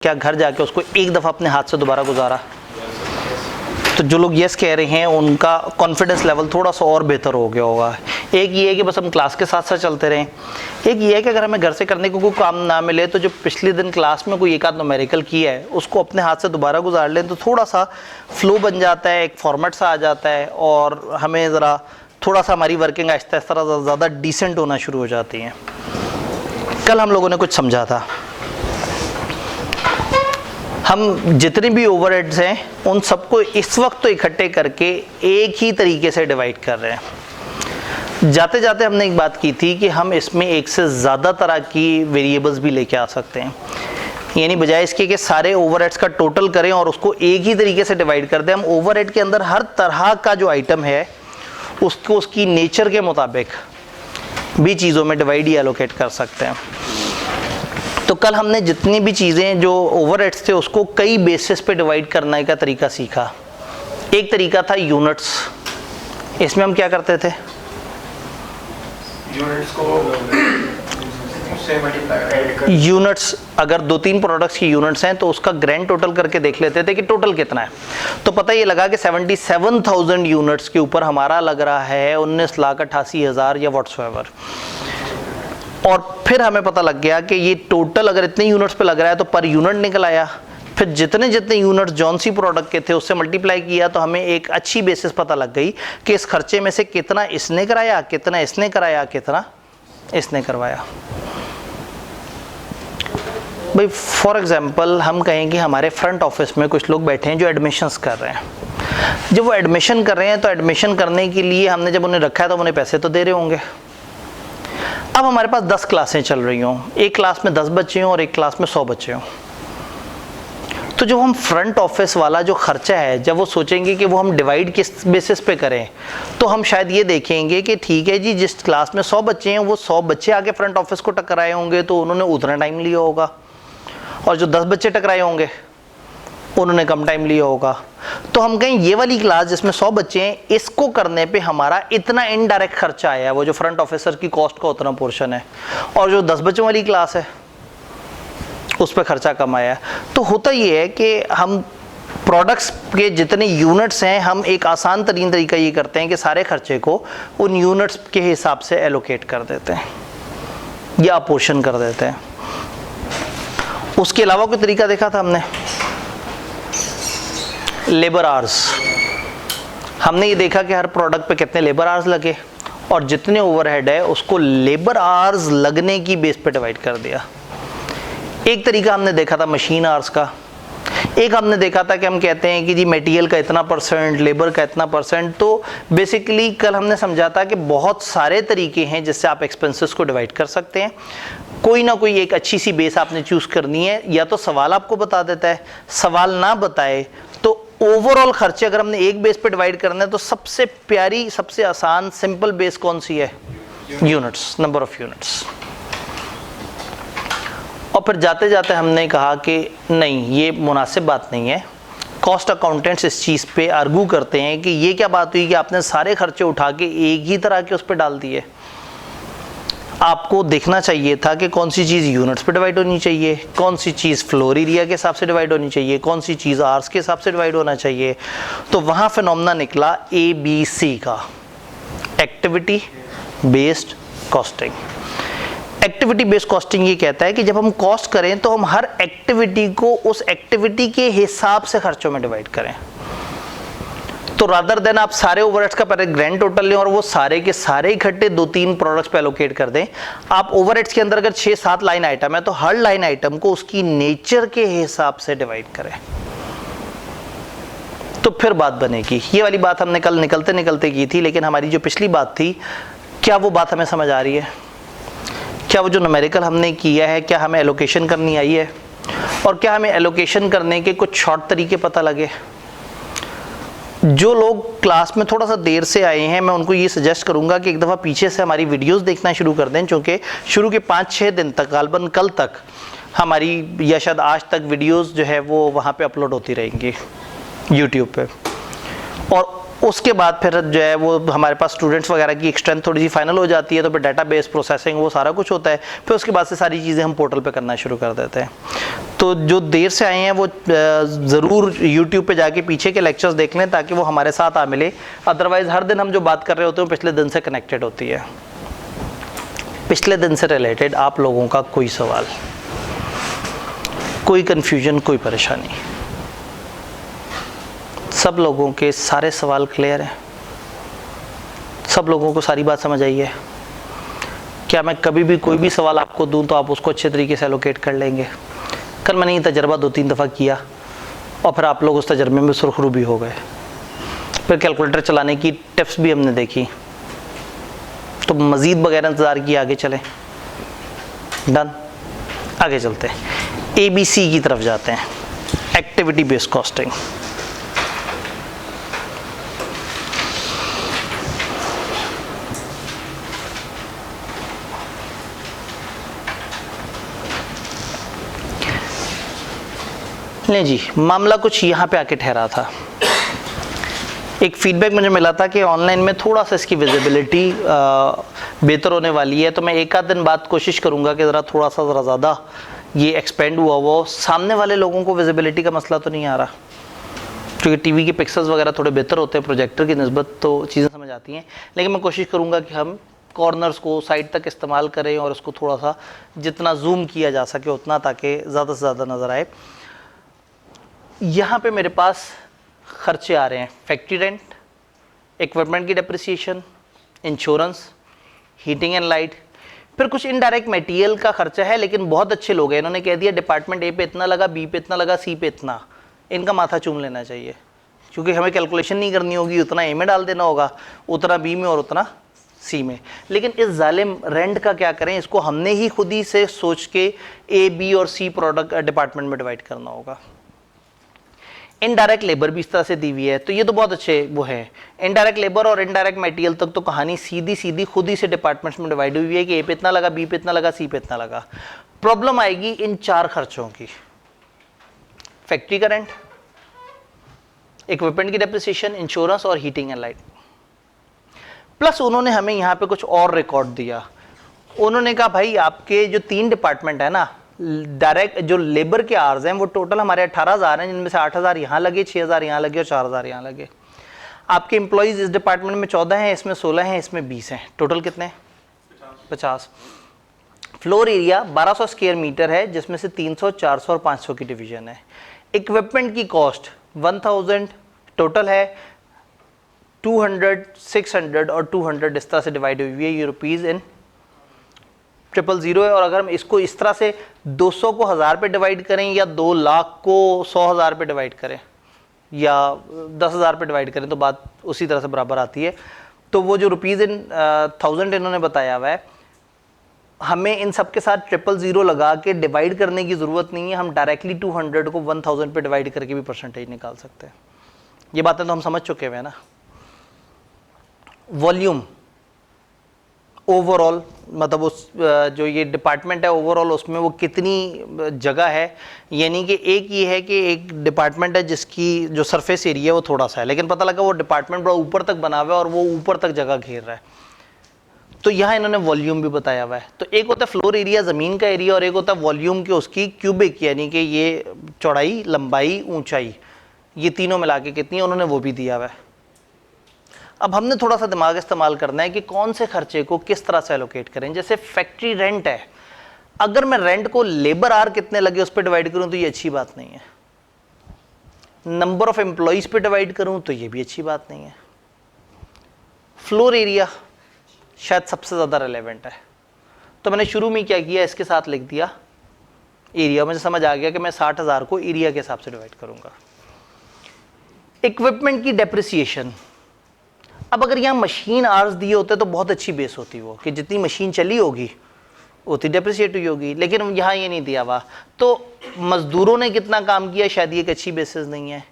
क्या घर जाके उसको एक दफ़ा अपने हाथ से दोबारा गुजारा? तो जो लोग यस कह रहे हैं उनका कॉन्फिडेंस लेवल थोड़ा सा और बेहतर हो गया होगा। एक ये है कि बस हम क्लास के साथ साथ चलते रहें, एक ये है कि अगर हमें घर से करने को कोई काम ना मिले तो जो पिछले दिन क्लास में कोई एक आध न्यूमेरिकल किया है उसको अपने हाथ से दोबारा गुजार लें तो थोड़ा सा फ्लो बन जाता है, एक फॉर्मेट सा आ जाता है और हमें ज़रा थोड़ा सा हमारी वर्किंग आहिस्ता आहिस्ता ज़्यादा डिसेंट होना शुरू हो जाती है। कल हम लोगों ने कुछ समझा था, हम जितने भी ओवरहेड्स हैं उन सबको इस वक्त तो इकट्ठे करके एक ही तरीके से डिवाइड कर रहे हैं। जाते जाते हमने एक बात की थी कि हम इसमें एक से ज़्यादा तरह की वेरिएबल्स भी लेके आ सकते हैं, यानी बजाय इसके कि सारे ओवरहेड्स का टोटल करें और उसको एक ही तरीके से डिवाइड कर दें, हम ओवरहेड के अंदर हर तरह का जो आइटम है उसको उसकी नेचर के मुताबिक भी चीज़ों में डिवाइड या एलोकेट कर सकते हैं। तो कल हमने जितनी भी चीज़ें जो ओवरहेड्स थे उसको कई बेसिस पे डिवाइड करने का तरीका सीखा। एक तरीका था यूनिट्स, इसमें हम क्या करते थे, यूनिट्स को से मल्टीप्लाई, यूनिट्स अगर 2-3 प्रोडक्ट्स की यूनिट्स हैं तो उसका ग्रैंड टोटल करके देख लेते थे कि टोटल कितना है। तो पता ये लगा कि 77,000 यूनिट्स के ऊपर हमारा लग रहा है 19,88,000 या व्हाट्सएवर। और फिर हमें पता लग गया कि ये टोटल अगर इतने यूनिट्स पे लग रहा है तो पर यूनिट निकल आया। फिर जितने जितने यूनिट्स जौन सी प्रोडक्ट के थे उससे मल्टीप्लाई किया तो हमें एक अच्छी बेसिस पता लग गई कि इस खर्चे में से कितना इसने कराया, कितना इसने कराया, कितना इसने करवाया। भाई फॉर एग्जांपल हम कहें कि हमारे फ्रंट ऑफिस में कुछ लोग बैठे हैं जो एडमिशन्स कर रहे हैं। जब वो एडमिशन कर रहे हैं तो एडमिशन करने के लिए हमने जब उन्हें रखा है तो उन्हें पैसे तो दे रहे होंगे। अब हमारे पास 10 क्लासें चल रही हों, एक क्लास में 10 बच्चे हों और एक क्लास में 100 बच्चे हों, तो जब हम फ्रंट ऑफिस वाला जो खर्चा है जब वो सोचेंगे कि वो हम डिवाइड किस बेसिस पे करें तो हम शायद ये देखेंगे कि ठीक है जी, जिस क्लास में 100 बच्चे हैं वो 100 बच्चे आके फ्रंट ऑफिस को टकराए होंगे तो उन्होंने उतना टाइम लिया होगा, और जो 10 बच्चे टकराए होंगे उन्होंने कम टाइम लिया होगा। तो हम कहें ये वाली क्लास जिसमें 100 बच्चे हैं इसको करने पे हमारा इतना इनडायरेक्ट खर्चा आया है, वो जो फ्रंट ऑफिसर की कॉस्ट का उतना पोर्शन है, और जो 10 बच्चों वाली क्लास है उस पर खर्चा कम आया है। तो होता ये है कि हम प्रोडक्ट्स के जितने यूनिट्स हैं हम एक आसान तरीन तरीका ये करते हैं कि सारे खर्चे को उन यूनिट्स के हिसाब से एलोकेट कर देते हैं या अपोर्शन कर देते हैं। उसके अलावा कोई तरीका देखा था हमने, लेबर आवर्स। हमने ये देखा कि हर प्रोडक्ट पे कितने लेबर आवर्स लगे और जितने ओवरहेड है उसको लेबर आवर्स लगने की बेस पे डिवाइड कर दिया। एक तरीका हमने देखा था मशीन आवर्स का, एक हमने देखा था कि हम कहते हैं कि जी मटेरियल का इतना परसेंट, लेबर का इतना परसेंट। तो बेसिकली कल हमने समझा था कि बहुत सारे तरीके हैं जिससे आप एक्सपेंसेस को डिवाइड कर सकते हैं। कोई ना कोई एक अच्छी सी बेस आपने चूज़ करनी है, या तो सवाल आपको बता देता है, सवाल ना बताए तो ओवरऑल खर्चे अगर हमने एक बेस पे डिवाइड करना है तो सबसे प्यारी, सबसे आसान, सिंपल बेस कौन सी है? Units, number of units. और फिर जाते जाते हमने कहा कि नहीं, ये मुनासिब बात नहीं है। कॉस्ट अकाउंटेंट्स इस चीज़ पे आर्गू करते हैं कि ये क्या बात हुई कि आपने सारे खर्चे उठा के एक ही तरह के उस पर डाल दिए। आपको देखना चाहिए था कि कौन सी चीज़ यूनिट्स पे डिवाइड होनी चाहिए, कौन सी चीज़ फ्लोर एरिया के हिसाब से डिवाइड होनी चाहिए, कौन सी चीज़ आवर्स के हिसाब से डिवाइड होना चाहिए। तो वहाँ फिनोमेना निकला ABC का, activity based costing. Activity based costing ये कहता है कि जब हम कॉस्ट करें तो हम हर एक्टिविटी को उस एक्टिविटी के हिसाब से खर्चों में डिवाइड करें। तो रादर देन आप सारे ओवरहेड्स का पहले ग्रैंड टोटल लें और वो सारे के सारे इकट्ठे 2-3 प्रोडक्ट्स पे एलोकेट कर दें। आप ओवरहेड्स के अंदर अगर 6-7 लाइन आइटम है तो हर लाइन आइटम को उसकी नेचर के हिसाब से डिवाइड करें, तो फिर बात बनेगी। ये वाली बात हमने कल निकलते निकलते की थी, लेकिन हमारी जो पिछली बात थी, क्या वो बात हमें समझ आ रही है? क्या वो जो न्यूमेरिकल हमने किया है, क्या हमें एलोकेशन करनी आई है? और क्या हमें एलोकेशन करने के कुछ शॉर्ट तरीके पता लगे? जो लोग क्लास में थोड़ा सा देर से आए हैं मैं उनको ये सजेस्ट करूंगा कि एक दफ़ा पीछे से हमारी वीडियोस देखना शुरू कर दें, क्योंकि शुरू के 5-6 दिन तक, गालबन कल तक हमारी या शायद आज तक वीडियोस जो है वो वहाँ पे अपलोड होती रहेंगी यूट्यूब पे। और उसके बाद फिर जो है वो हमारे पास स्टूडेंट्स वगैरह की एक स्ट्रेंथ थोड़ी सी फाइनल हो जाती है, तो फिर डेटाबेस प्रोसेसिंग वो सारा कुछ होता है। फिर उसके बाद से सारी चीज़ें हम पोर्टल पे करना शुरू कर देते हैं। तो जो देर से आए हैं वो ज़रूर यूट्यूब पे जाके पीछे के लेक्चर्स देख लें ताकि वो हमारे साथ आ मिले। अदरवाइज़ हर दिन हम जो बात कर रहे होते हैं वो पिछले दिन से कनेक्टेड होती है। पिछले दिन से रिलेटेड आप लोगों का कोई सवाल, कोई कन्फ्यूजन, कोई परेशानी, सब लोगों के सारे सवाल क्लियर हैं? सब लोगों को सारी बात समझ आई है? क्या मैं कभी भी कोई भी सवाल आपको दूं तो आप उसको अच्छे तरीके से एलोकेट कर लेंगे? कल मैंने ये तजर्बा 2-3 दफ़ा किया और फिर आप लोग उस तजर्बे में सुरखरू भी हो गए। फिर कैलकुलेटर चलाने की टिप्स भी हमने देखी, तो मज़ीद बगैर इंतज़ार किए आगे चलें। डन, आगे चलते हैं, ABC की तरफ जाते हैं, एक्टिविटी बेस्ड कॉस्टिंग। नहीं जी, मामला कुछ यहाँ पे आके ठहरा था। एक फीडबैक मुझे मिला था कि ऑनलाइन में थोड़ा सा इसकी विजिबिलिटी बेहतर होने वाली है, तो मैं एक आध दिन बाद कोशिश करूँगा कि ज़रा थोड़ा सा ज़रा ज़्यादा ये एक्सपेंड हुआ वो सामने वाले लोगों को विजिबिलिटी का मसला तो नहीं आ रहा, क्योंकि टीवी के पिक्सल्स वगैरह थोड़े बेहतर होते हैं प्रोजेक्टर की निस्बत, तो चीज़ें समझ आती हैं। लेकिन मैं कोशिश करूँगा कि हम कॉर्नर्स को साइड तक इस्तेमाल करें और उसको थोड़ा सा जितना जूम किया जा सके उतना, ताकि ज़्यादा से ज़्यादा नज़र आए। यहाँ पे मेरे पास खर्चे आ रहे हैं, फैक्ट्री रेंट, इक्विपमेंट की depreciation, insurance, heating and light, फिर कुछ इनडायरेक्ट मटेरियल का खर्चा है। लेकिन बहुत अच्छे लोग हैं, इन्होंने कह दिया डिपार्टमेंट ए पे इतना लगा, बी पे इतना लगा, सी पे इतना। इनका माथा चूम लेना चाहिए, क्योंकि हमें कैलकुलेशन नहीं करनी होगी, उतना ए में डाल देना होगा, उतना बी में और उतना सी में। लेकिन इस जालिम रेंट का क्या करें, इसको हमने ही खुद ही से सोच के ए, बी और सी प्रोडक्ट डिपार्टमेंट में डिवाइड करना होगा। इनडायरेक्ट लेबर भी इस तरह से दी हुई है, तो ये तो बहुत अच्छे वो है। इनडायरेक्ट लेबर और इनडायरेक्ट मटेरियल तक तो कहानी सीधी सीधी खुद ही से डिपार्टमेंट्स में डिवाइड हुई है कि ए पे इतना लगा, बी पे इतना लगा, सी पे इतना लगा। प्रॉब्लम आएगी इन 4 खर्चों की, फैक्ट्री का रेंट, इक्विपमेंट की डेप्रिसिएशन, इंश्योरेंस और हीटिंग एंड लाइट। प्लस उन्होंने हमें यहाँ पे कुछ और रिकॉर्ड दिया। उन्होंने कहा भाई आपके जो 3 डिपार्टमेंट है ना, डायरेक्ट जो लेबर के आवर्स हैं वो टोटल हमारे 18,000 हैं, जिनमें से 8,000 यहाँ लगे, 6,000 यहाँ लगे और 4,000 यहाँ लगे। आपके एम्प्लॉइज़ इस डिपार्टमेंट में 14 हैं, इसमें 16 हैं, इसमें 20 हैं, टोटल कितने? 50। फ्लोर एरिया 1200 स्क्वायर मीटर है, जिसमें से 300, 400 और 500 की डिवीजन है। इक्विपमेंट की कॉस्ट 1000 टोटल है, 200, 600 और 200 इस तरह से डिवाइड हुई है। ये रुपीज़ इन 000 है। और अगर हम इसको इस तरह से 200 को 1000 पे डिवाइड करें, या 2 लाख को 100,000 पे डिवाइड करें, या 10,000 पे डिवाइड करें, तो बात उसी तरह से बराबर आती है। तो वो जो रुपीज़ इन 1000 इन्होंने बताया हुआ है, हमें इन सब के साथ 000 लगा के डिवाइड करने की ज़रूरत नहीं है। हम डायरेक्टली 200 को 1000 पे डिवाइड करके भी परसेंटेज निकाल सकते हैं। ये बातें तो हम समझ चुके हुए हैं ना। वॉल्यूम ओवरऑल, मतलब उस जो ये डिपार्टमेंट है ओवरऑल उसमें वो कितनी जगह है, यानी कि एक ये है कि एक डिपार्टमेंट है जिसकी जो सरफेस एरिया है वो थोड़ा सा है, लेकिन पता लगा वो डिपार्टमेंट बड़ा ऊपर तक बना हुआ है और वो ऊपर तक जगह घेर रहा है। तो यहाँ इन्होंने वॉल्यूम भी बताया हुआ है। तो एक होता है फ्लोर एरिया, ज़मीन का एरिया, और एक होता है वॉल्यूम की उसकी क्यूबिक, यानी कि ये चौड़ाई, लंबाई, ऊंचाई, ये तीनों मिला के कितनी है उन्होंने वो भी दिया हुआ है। अब हमने थोड़ा सा दिमाग इस्तेमाल करना है कि कौन से खर्चे को किस तरह से एलोकेट करें। जैसे फैक्ट्री रेंट है, अगर मैं रेंट को लेबर आवर कितने लगे उस पर डिवाइड करूं तो ये अच्छी बात नहीं है। नंबर ऑफ एम्प्लॉइज पे डिवाइड करूं तो ये भी अच्छी बात नहीं है। फ्लोर एरिया शायद सबसे ज़्यादा रेलेवेंट है, तो मैंने शुरू में क्या किया, इसके साथ लिख दिया एरिया। मुझे समझ आ गया कि मैं 60,000 को एरिया के हिसाब से डिवाइड करूंगा। इक्विपमेंट की डेप्रिसिएशन, अब अगर यहाँ मशीन आवर्स दिए होते तो बहुत अच्छी बेस होती वो, कि जितनी मशीन चली होगी उतनी डेप्रिसिएट हुई होगी, लेकिन यहाँ ये नहीं दिया हुआ। तो मज़दूरों ने कितना काम किया शायद ये एक अच्छी बेसिस नहीं है।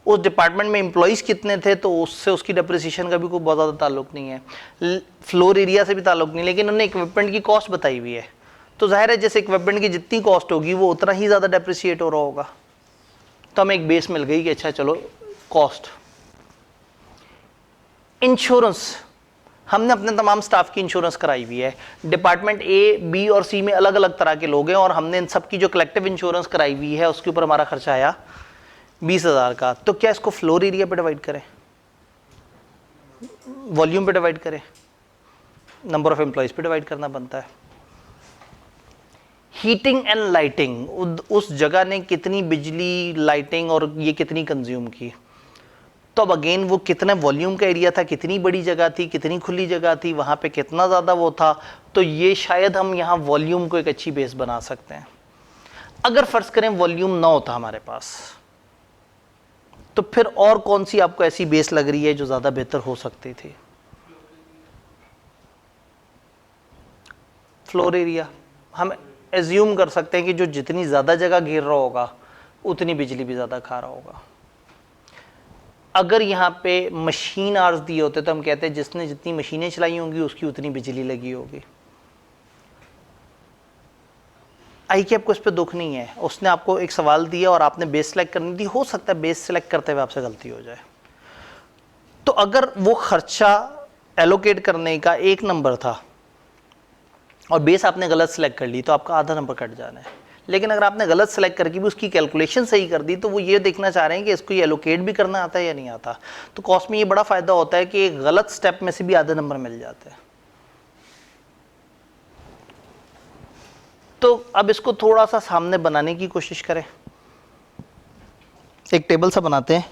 उस डिपार्टमेंट में एम्प्लॉइज़ कितने थे तो उससे उसकी डेप्रिसिएशन का भी कोई बहुत ज़्यादा ताल्लुक नहीं है, फ्लोर एरिया से भी ताल्लुक नहीं, लेकिन उन्होंने इक्विपमेंट की कॉस्ट बताई हुई है। तो जाहिर है जैसे इक्विपमेंट की जितनी कॉस्ट होगी वो उतना ही ज़्यादा डेप्रिसिएट हो रहा होगा। तो हमें एक बेस मिल गई कि अच्छा चलो कॉस्ट। इंश्योरेंस, हमने अपने तमाम स्टाफ की इंश्योरेंस कराई हुई है। डिपार्टमेंट ए, बी और सी में अलग अलग तरह के लोग हैं और हमने इन सब की जो कलेक्टिव इंश्योरेंस कराई हुई है उसके ऊपर हमारा खर्चा आया 20,000 का। तो क्या इसको फ्लोर एरिया पे डिवाइड करें, वॉल्यूम पे डिवाइड करें, नंबर ऑफ एम्प्लॉयज पे डिवाइड करना बनता है। हीटिंग एंड लाइटिंग, उस जगह ने कितनी बिजली, लाइटिंग और ये कितनी कंज्यूम की। तो अब अगेन वो कितना वॉल्यूम का एरिया था, कितनी बड़ी जगह थी, कितनी खुली जगह थी, वहाँ पे कितना ज़्यादा वो था। तो ये शायद हम यहाँ वॉल्यूम को एक अच्छी बेस बना सकते हैं। अगर फर्ज करें वॉल्यूम ना होता हमारे पास, तो फिर और कौन सी आपको ऐसी बेस लग रही है जो ज़्यादा बेहतर हो सकती थी? Floor area. हम एज्यूम कर सकते हैं कि जो जितनी ज़्यादा जगह घेर रहा होगा उतनी बिजली भी ज़्यादा खा रहा होगा। अगर यहाँ पे मशीन आवर्स दिए होते तो हम कहते हैं जिसने जितनी मशीनें चलाई होंगी उसकी उतनी बिजली लगी होगी। आई कि आपको इस पर दुख नहीं है, उसने आपको एक सवाल दिया और आपने बेस सेलेक्ट करनी थी, हो सकता है बेस सेलेक्ट करते हुए आपसे गलती हो जाए। तो अगर वो खर्चा एलोकेट करने का 1 नंबर था और बेस आपने गलत सेलेक्ट कर ली तो आपका आधा नंबर कट जाना है। लेकिन अगर आपने गलत सेलेक्ट करके भी उसकी कैलकुलेशन सही कर दी तो वो ये देखना चाह रहे हैं कि इसको ये एलोकेट भी करना आता है या नहीं आता। तो कॉस्ट में ये बड़ा फ़ायदा होता है कि एक गलत स्टेप में से भी आधे नंबर मिल जाते हैं। तो अब इसको थोड़ा सा सामने बनाने की कोशिश करें। एक टेबल सा बनाते हैं,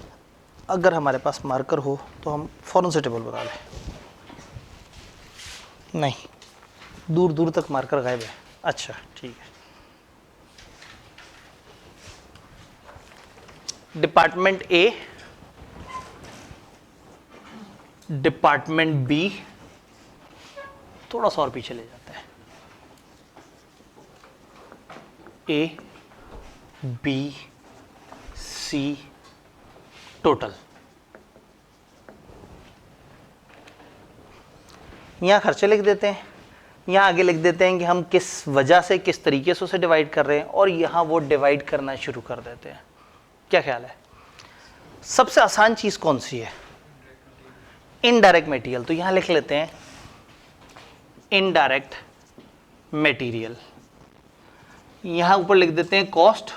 अगर हमारे पास मार्कर हो तो हम फ़ौरन से टेबल बना लें। नहीं, दूर दूर तक मार्कर गायब है। अच्छा ठीक है। डिपार्टमेंट ए, डिपार्टमेंट बी, थोड़ा सा और पीछे ले जाते हैं। ए, बी, सी, टोटल। यहां खर्चे लिख देते हैं, यहां आगे लिख देते हैं कि हम किस वजह से, किस तरीके से उसे डिवाइड कर रहे हैं, और यहां वो डिवाइड करना शुरू कर देते हैं। क्या ख्याल है सबसे आसान चीज कौन सी है? Indirect material. तो यहां लिख लेते हैं इनडायरेक्ट मटेरियल, यहां ऊपर लिख देते हैं कॉस्ट,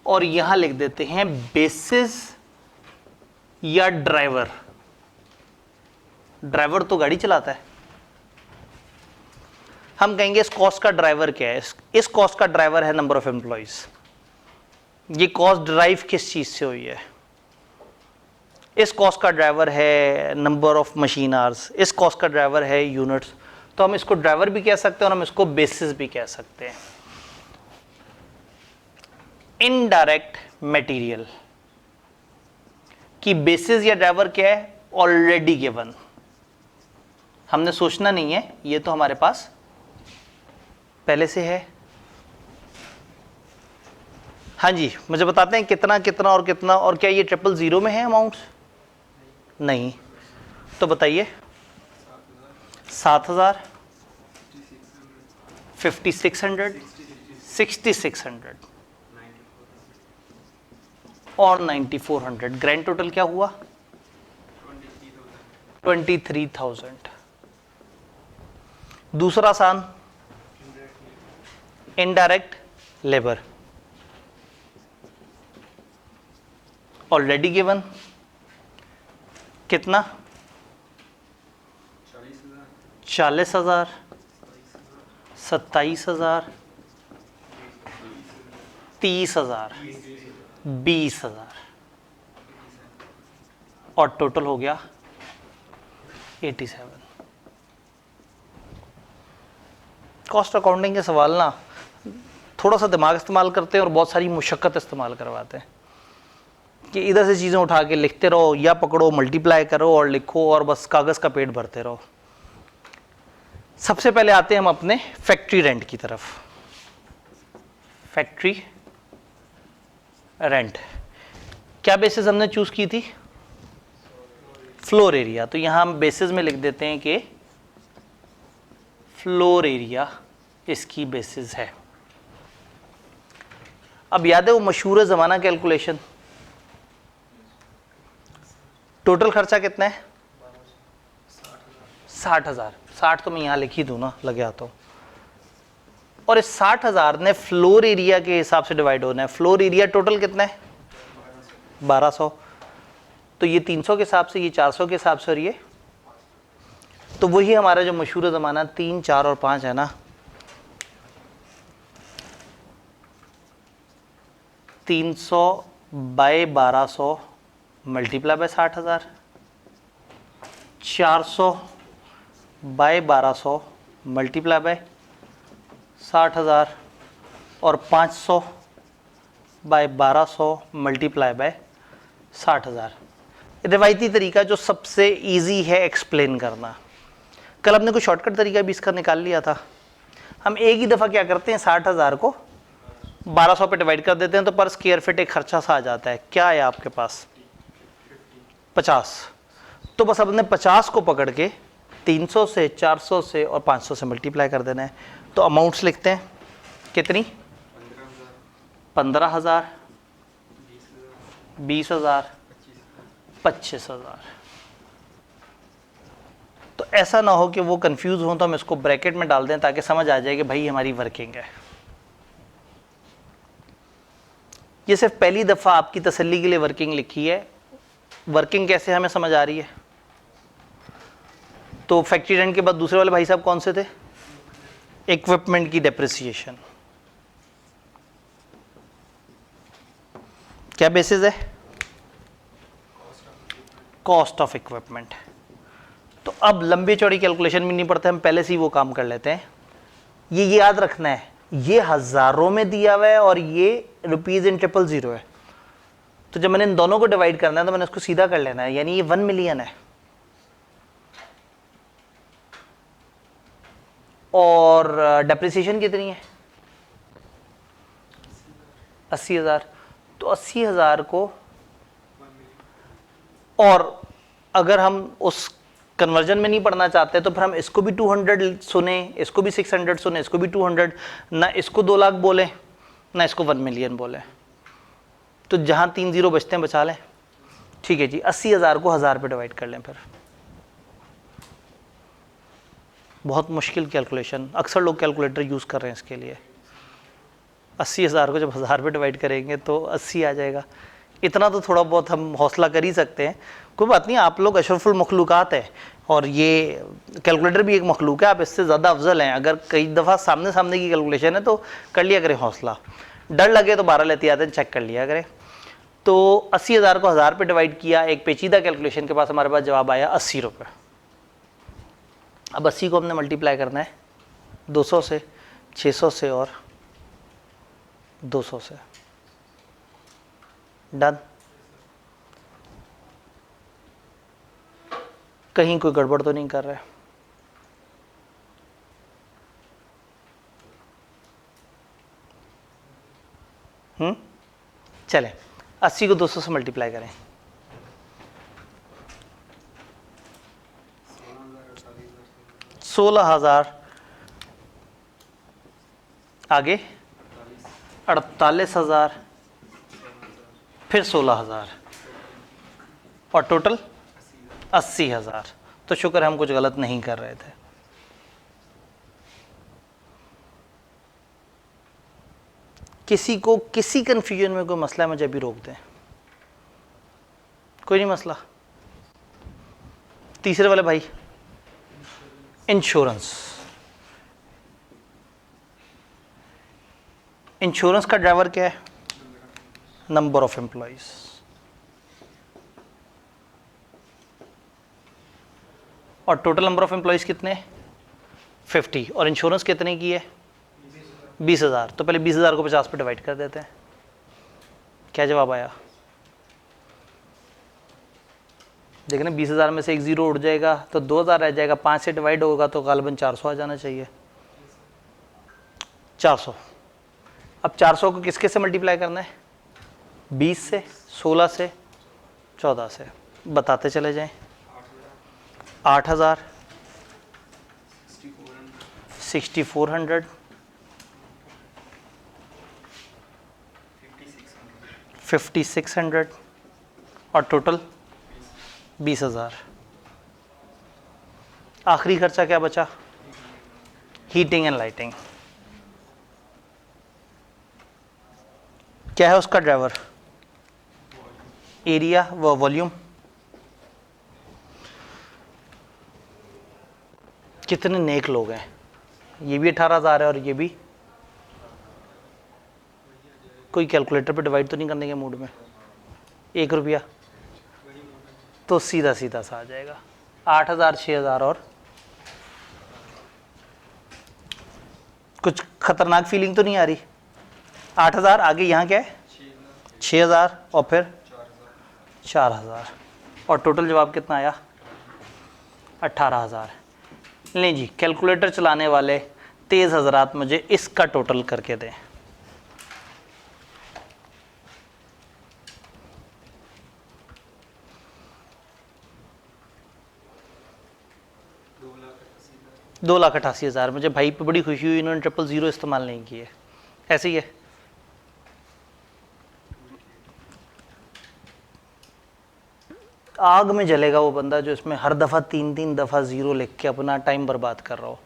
और यहां लिख देते हैं बेसिस या ड्राइवर। ड्राइवर तो गाड़ी चलाता है, हम कहेंगे इस कॉस्ट का ड्राइवर क्या है? इस कॉस्ट का ड्राइवर है नंबर ऑफ एम्प्लॉयज। ये कॉस्ट ड्राइव किस चीज से हुई है? इस कॉस्ट का ड्राइवर है नंबर ऑफ मशीन आवर्स, इस कॉस्ट का ड्राइवर है यूनिट्स। तो हम इसको ड्राइवर भी कह सकते हैं और हम इसको बेसिस भी कह सकते हैं। इनडायरेक्ट मटेरियल की बेसिस या ड्राइवर क्या है? ऑलरेडी गिवन, हमने सोचना नहीं है, ये तो हमारे पास पहले से है। हाँ जी, मुझे बताते हैं कितना कितना और कितना, और क्या ये 000 में है अमाउंट्स? नहीं, तो बताइए। 7,000, 5,600, 6,600 और 9,400। ग्रैंड टोटल क्या हुआ? 23,000। दूसरा आसान, इनडायरेक्ट लेबर, ऑलरेडी गिवन, कितना? 40,000, 27,000, 30,000, 20,000, और टोटल हो गया 87। कॉस्ट अकाउंटिंग के सवाल ना थोड़ा सा दिमाग इस्तेमाल करते हैं और बहुत सारी मुशक्कत इस्तेमाल करवाते हैं कि इधर से चीज़ें उठा के लिखते रहो, या पकड़ो, मल्टीप्लाई करो और लिखो, और बस कागज़ का पेट भरते रहो। सबसे पहले आते हैं हम अपने फैक्ट्री रेंट की तरफ। फैक्ट्री रेंट क्या बेसिस हमने चूज की थी? Floor area. तो यहां हम बेसिस में लिख देते हैं कि फ्लोर एरिया इसकी बेसिस है। अब याद है वो मशहूर ज़माना कैलकुलेशन, टोटल खर्चा कितना है? 60,000, 60 तो मैं यहाँ लिख ही दूँ ना, लगे आता हूँ। और इस 60,000 ने फ्लोर एरिया के हिसाब से डिवाइड होना है। फ्लोर एरिया टोटल कितना है? 1200। तो ये 300 के हिसाब से, ये 400 के हिसाब से, और ये तो वही हमारा जो मशहूर ज़माना 3, 4 और 5 है ना, 300 by 1200 multiply by 60,000, 400 by 1200 multiply by 60,000 और 500 बाय 1200 मल्टीप्लाई बाय 60,000। रिवायती तरीका जो सबसे इजी है एक्सप्लेन करना। कल हमने कोई शॉर्टकट तरीका भी इसका निकाल लिया था। हम एक ही दफ़ा क्या करते हैं, 60,000 को 1200 पे डिवाइड कर देते हैं, तो पर स्क्वायर फिट एक खर्चा सा आ जाता है। क्या है आपके पास? 50। तो बस अपने 50 को पकड़ के 300 से, 400 से और 500 से मल्टीप्लाई कर देना है। तो अमाउंट्स लिखते हैं, कितनी? 15,000, 20,000, 25,000। तो ऐसा ना हो कि वो कंफ्यूज हो, तो हम इसको ब्रैकेट में डाल दें ताकि समझ आ जाए कि भाई हमारी वर्किंग है। ये सिर्फ पहली दफ़ा आपकी तसल्ली के लिए वर्किंग लिखी है। वर्किंग कैसे हमें समझ आ रही है? तो फैक्ट्री रेंट के बाद दूसरे वाले भाई साहब कौन से थे? इक्विपमेंट की डेप्रिसिएशन। क्या बेसिस है? Cost of equipment. तो अब लंबी चौड़ी कैलकुलेशन भी नहीं पड़ता, हम पहले से ही वो काम कर लेते हैं। ये याद रखना है, ये हज़ारों में दिया हुआ है और ये रुपीज़ इन 000 है। तो जब मैंने इन दोनों को डिवाइड करना है तो मैंने इसको सीधा कर लेना है, यानी ये 1 मिलियन है और डेप्रिसिएशन कितनी है? 80,000। तो 80,000 को, और अगर हम उस कन्वर्जन में नहीं पढ़ना चाहते तो फिर हम इसको भी 200 सुने, इसको भी 600 सुने, इसको भी 200, ना इसको 2 लाख बोले ना इसको 1 मिलियन बोले। तो जहाँ 3 जीरो बचते हैं बचा लें। ठीक है जी, 80,000 को 1000 पे डिवाइड कर लें। फिर बहुत मुश्किल कैलकुलेशन, अक्सर लोग कैलकुलेटर यूज़ कर रहे हैं इसके लिए। 80,000 को जब 1000 पे डिवाइड करेंगे तो 80 आ जाएगा। इतना तो थोड़ा बहुत हम हौसला कर ही सकते हैं। कोई बात नहीं, आप लोग अशरफुल मखलूक़ात है और ये कैलकुलेटर भी एक मखलूक है, आप इससे ज़्यादा अफजल हैं। अगर कई दफ़ा सामने सामने की कैलकुलेशन है तो कर लिया करें हौसला, डर लगे तो 12 लेती आते हैं, चेक कर लिया करें। तो 80,000 को 1000 पे डिवाइड किया, एक पेचीदा कैलकुलेशन के पास हमारे पास जवाब आया 80 रुपये। अब 80 को हमने मल्टीप्लाई करना है 200 से, 600 से और 200 से। डन। कहीं कोई गड़बड़ तो नहीं कर रहा है? चलें, 80 को 200 से मल्टीप्लाई करें। 16,000, आगे 48,000, फिर 16,000 और टोटल 80,000। तो शुक्र हम कुछ गलत नहीं कर रहे थे। किसी को किसी कंफ्यूजन में कोई मसला है, मुझे अभी रोक दें। कोई नहीं मसला? तीसरे वाले भाई, इंश्योरेंस। इंश्योरेंस का ड्राइवर क्या है? Number of employees. और टोटल नंबर ऑफ एम्प्लॉइज कितने? 50। और इंश्योरेंस कितने की है? 20,000। तो पहले 20,000 को 50 पे डिवाइड कर देते हैं। क्या जवाब आया? देखना, 20,000 में से एक जीरो उड़ जाएगा तो 2,000 रह जाएगा, 5 से डिवाइड होगा तो गालिबन 400 आ जाना चाहिए। 400। अब 400 को किसके से मल्टीप्लाई करना है? 20 से, 16 से, 14 से। बताते चले जाएं। 8,000, 6,400, 5,600 और टोटल 20,000। आखिरी खर्चा क्या बचा? Heating and lighting. क्या है उसका ड्राइवर? एरिया व वॉल्यूम। कितने नेक लोग हैं? ये भी 18,000 है और ये भी। कोई कैलकुलेटर पे डिवाइड तो नहीं करने के मूड में? 1 रुपया तो सीधा सीधा सा आ जाएगा। 8,000, 6,000 और कुछ खतरनाक फीलिंग तो नहीं आ रही? 8,000 आगे यहाँ क्या है? 6,000 और फिर 4,000 और टोटल जवाब कितना आया? 18,000। लें जी, कैलकुलेटर चलाने वाले तेज़ हजरात मुझे इसका टोटल करके दें। दो लाख 88,000। मुझे भाई पे बड़ी खुशी हुई, इन्होंने 000 इस्तेमाल नहीं किए। ऐसे ही है। आग में जलेगा वो बंदा जो इसमें हर दफ़ा 3-3 दफ़ा 0 लिख के अपना टाइम बर्बाद कर रहा हो।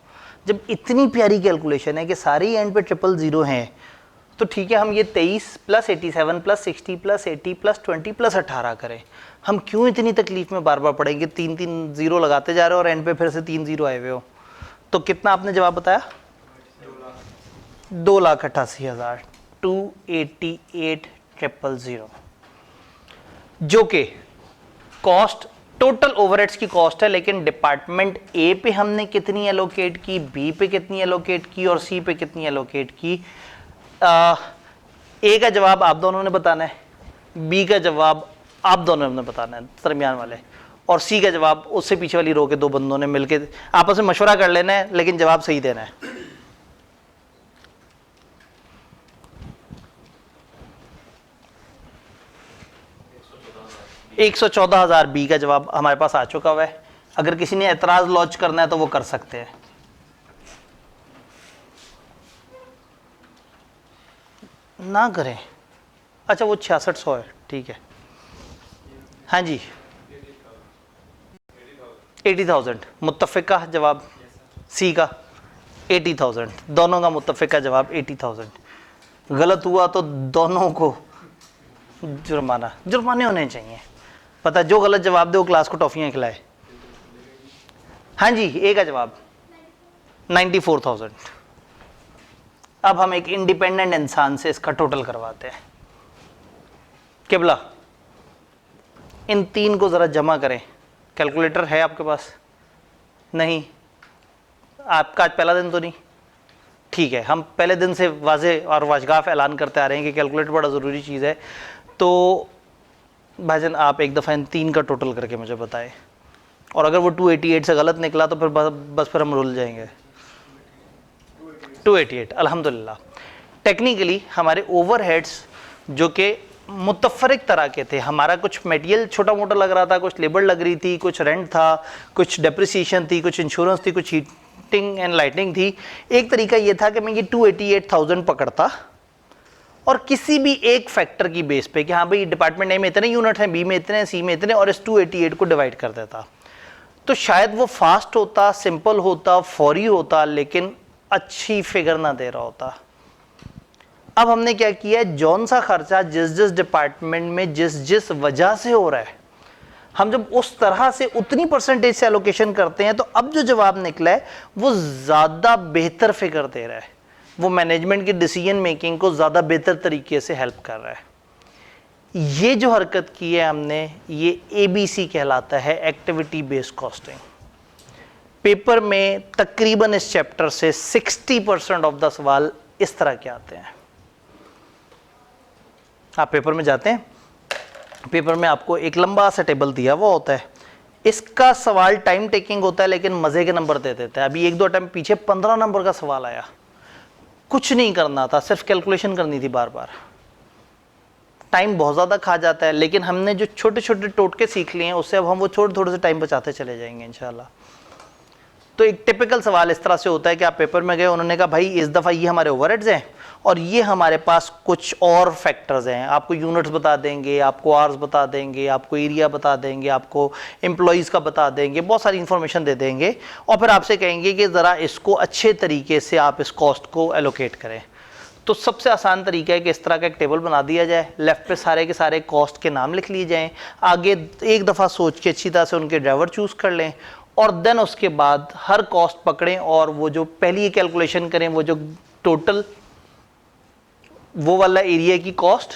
जब इतनी प्यारी कैलकुलेशन है कि सारे ही एंड पे 000 हैं, तो ठीक है, हम ये 23 + 87 + 60 + 80 + 20 + 18 करें। हम क्यों इतनी तकलीफ में बार बार पड़ेंगे? 3-3 0 लगाते जा रहे हो और एंड पे फिर से 3 0 आए हुए हो। तो कितना आपने जवाब बताया? 2,88,000, 288,000, जो कि कॉस्ट टोटल ओवरहेड्स की कॉस्ट है। लेकिन डिपार्टमेंट ए पे हमने कितनी एलोकेट की, बी पे कितनी एलोकेट की और सी पे कितनी एलोकेट की? ए का जवाब आप दोनों ने बताना है, बी का जवाब आप दोनों ने बताना है, दरमियान वाले, और सी का जवाब उससे पीछे वाली रो के 2 बंदों ने मिलकर आपस में मशवरा कर लेना है, लेकिन जवाब सही देना है। $114,000 बी का जवाब हमारे पास आ चुका हुआ है। अगर किसी ने एतराज लॉन्च करना है तो वो कर सकते हैं। ना करें, अच्छा वो 6600 है, ठीक है। हाँ जी, 80,000 मुत्तफ़िक का जवाब, सी का 80,000, दोनों का मुत्तफ़िक का जवाब 80,000। गलत हुआ तो दोनों को जुर्माने होने चाहिए। पता, जो गलत जवाब दे वो क्लास को टॉफियाँ खिलाए। हाँ जी, ए का जवाब 94,000। अब हम एक इंडिपेंडेंट इंसान से इसका टोटल करवाते हैं। किबला, इन 3 को ज़रा जमा करें। कैलकुलेटर है आपके पास? नहीं, आपका आज पहला दिन तो नहीं? ठीक है, हम पहले दिन से वाज़े और वाशगाफ ऐलान करते आ रहे हैं कि कैलकुलेटर बड़ा ज़रूरी चीज़ है। तो भाईजान आप एक दफ़ा इन 3 का टोटल करके मुझे बताएं, और अगर वो 288 से गलत निकला तो फिर बस फिर हम रुल जाएंगे। 288 अल्हम्दुलिल्लाह। टेक्निकली हमारे ओवरहेड्स जो कि मुतफरिक तरह के थे, हमारा कुछ मटेरियल छोटा मोटा लग रहा था, कुछ लेबर लग रही थी, कुछ रेंट था, कुछ डेप्रिसिएशन थी, कुछ इंश्योरेंस थी, कुछ हीटिंग एंड लाइटिंग थी। एक तरीका ये था कि मैं ये 288,000 पकड़ता और किसी भी एक फैक्टर की बेस पे कि हाँ भाई डिपार्टमेंट ए में इतने यूनिट हैं, बी में इतने हैं, सी में इतने, और इस 288 को डिवाइड कर देता। तो शायद वो फास्ट होता, सिंपल होता, फौरी होता, लेकिन अच्छी फिगर ना दे रहा होता। अब हमने क्या किया, जौन सा खर्चा जिस जिस डिपार्टमेंट में जिस जिस वजह से हो रहा है, हम जब उस तरह से उतनी परसेंटेज से एलोकेशन करते हैं तो अब जो जवाब निकला है वो ज़्यादा बेहतर फिगर दे रहा है, वो मैनेजमेंट की डिसीजन मेकिंग को ज़्यादा बेहतर तरीके से हेल्प कर रहा है। ये जो हरकत की है हमने, ये ABC कहलाता है, एक्टिविटी बेस्ड कॉस्टिंग। पेपर में तकरीबन इस चैप्टर से 60% ऑफ द सवाल इस तरह के आते हैं। आप पेपर में जाते हैं, पेपर में आपको एक लंबा सा टेबल दिया हुआ होता है, इसका सवाल टाइम टेकिंग होता है लेकिन मज़े के नंबर दे देता है। अभी 1-2 टाइम पीछे 15 नंबर का सवाल आया, कुछ नहीं करना था, सिर्फ कैलकुलेशन करनी थी बार बार। टाइम बहुत ज़्यादा खा जाता है, लेकिन हमने जो छोटे छोटे टोटके सीख लिए हैं उससे अब हम वो थोड़े थोड़े से टाइम बचाते चले जाएंगे इंशाल्लाह। तो एक टिपिकल सवाल इस तरह से होता है कि आप पेपर में गए, उन्होंने कहा भाई इस दफ़ा ये हमारे ओवरहेड्स हैं और ये हमारे पास कुछ और फैक्टर्स हैं, आपको यूनिट्स बता देंगे, आपको आवर्स बता देंगे, आपको एरिया बता देंगे, आपको एम्प्लॉयज़ का बता देंगे, बहुत सारी इंफॉर्मेशन दे देंगे और फिर आपसे कहेंगे कि ज़रा इसको अच्छे तरीके से आप इस कॉस्ट को एलोकेट करें। तो सबसे आसान तरीका है कि इस तरह का एक टेबल बना दिया जाए, लेफ़्ट पे सारे के सारे कॉस्ट के नाम लिख लिए जाएं, आगे एक दफ़ा सोच के अच्छी तरह से उनके ड्राइवर चूज़ कर लें और देन उसके बाद हर कॉस्ट पकड़ें और वो जो पहली कैलकुलेशन करें, वो जो टोटल वो वाला एरिया की कॉस्ट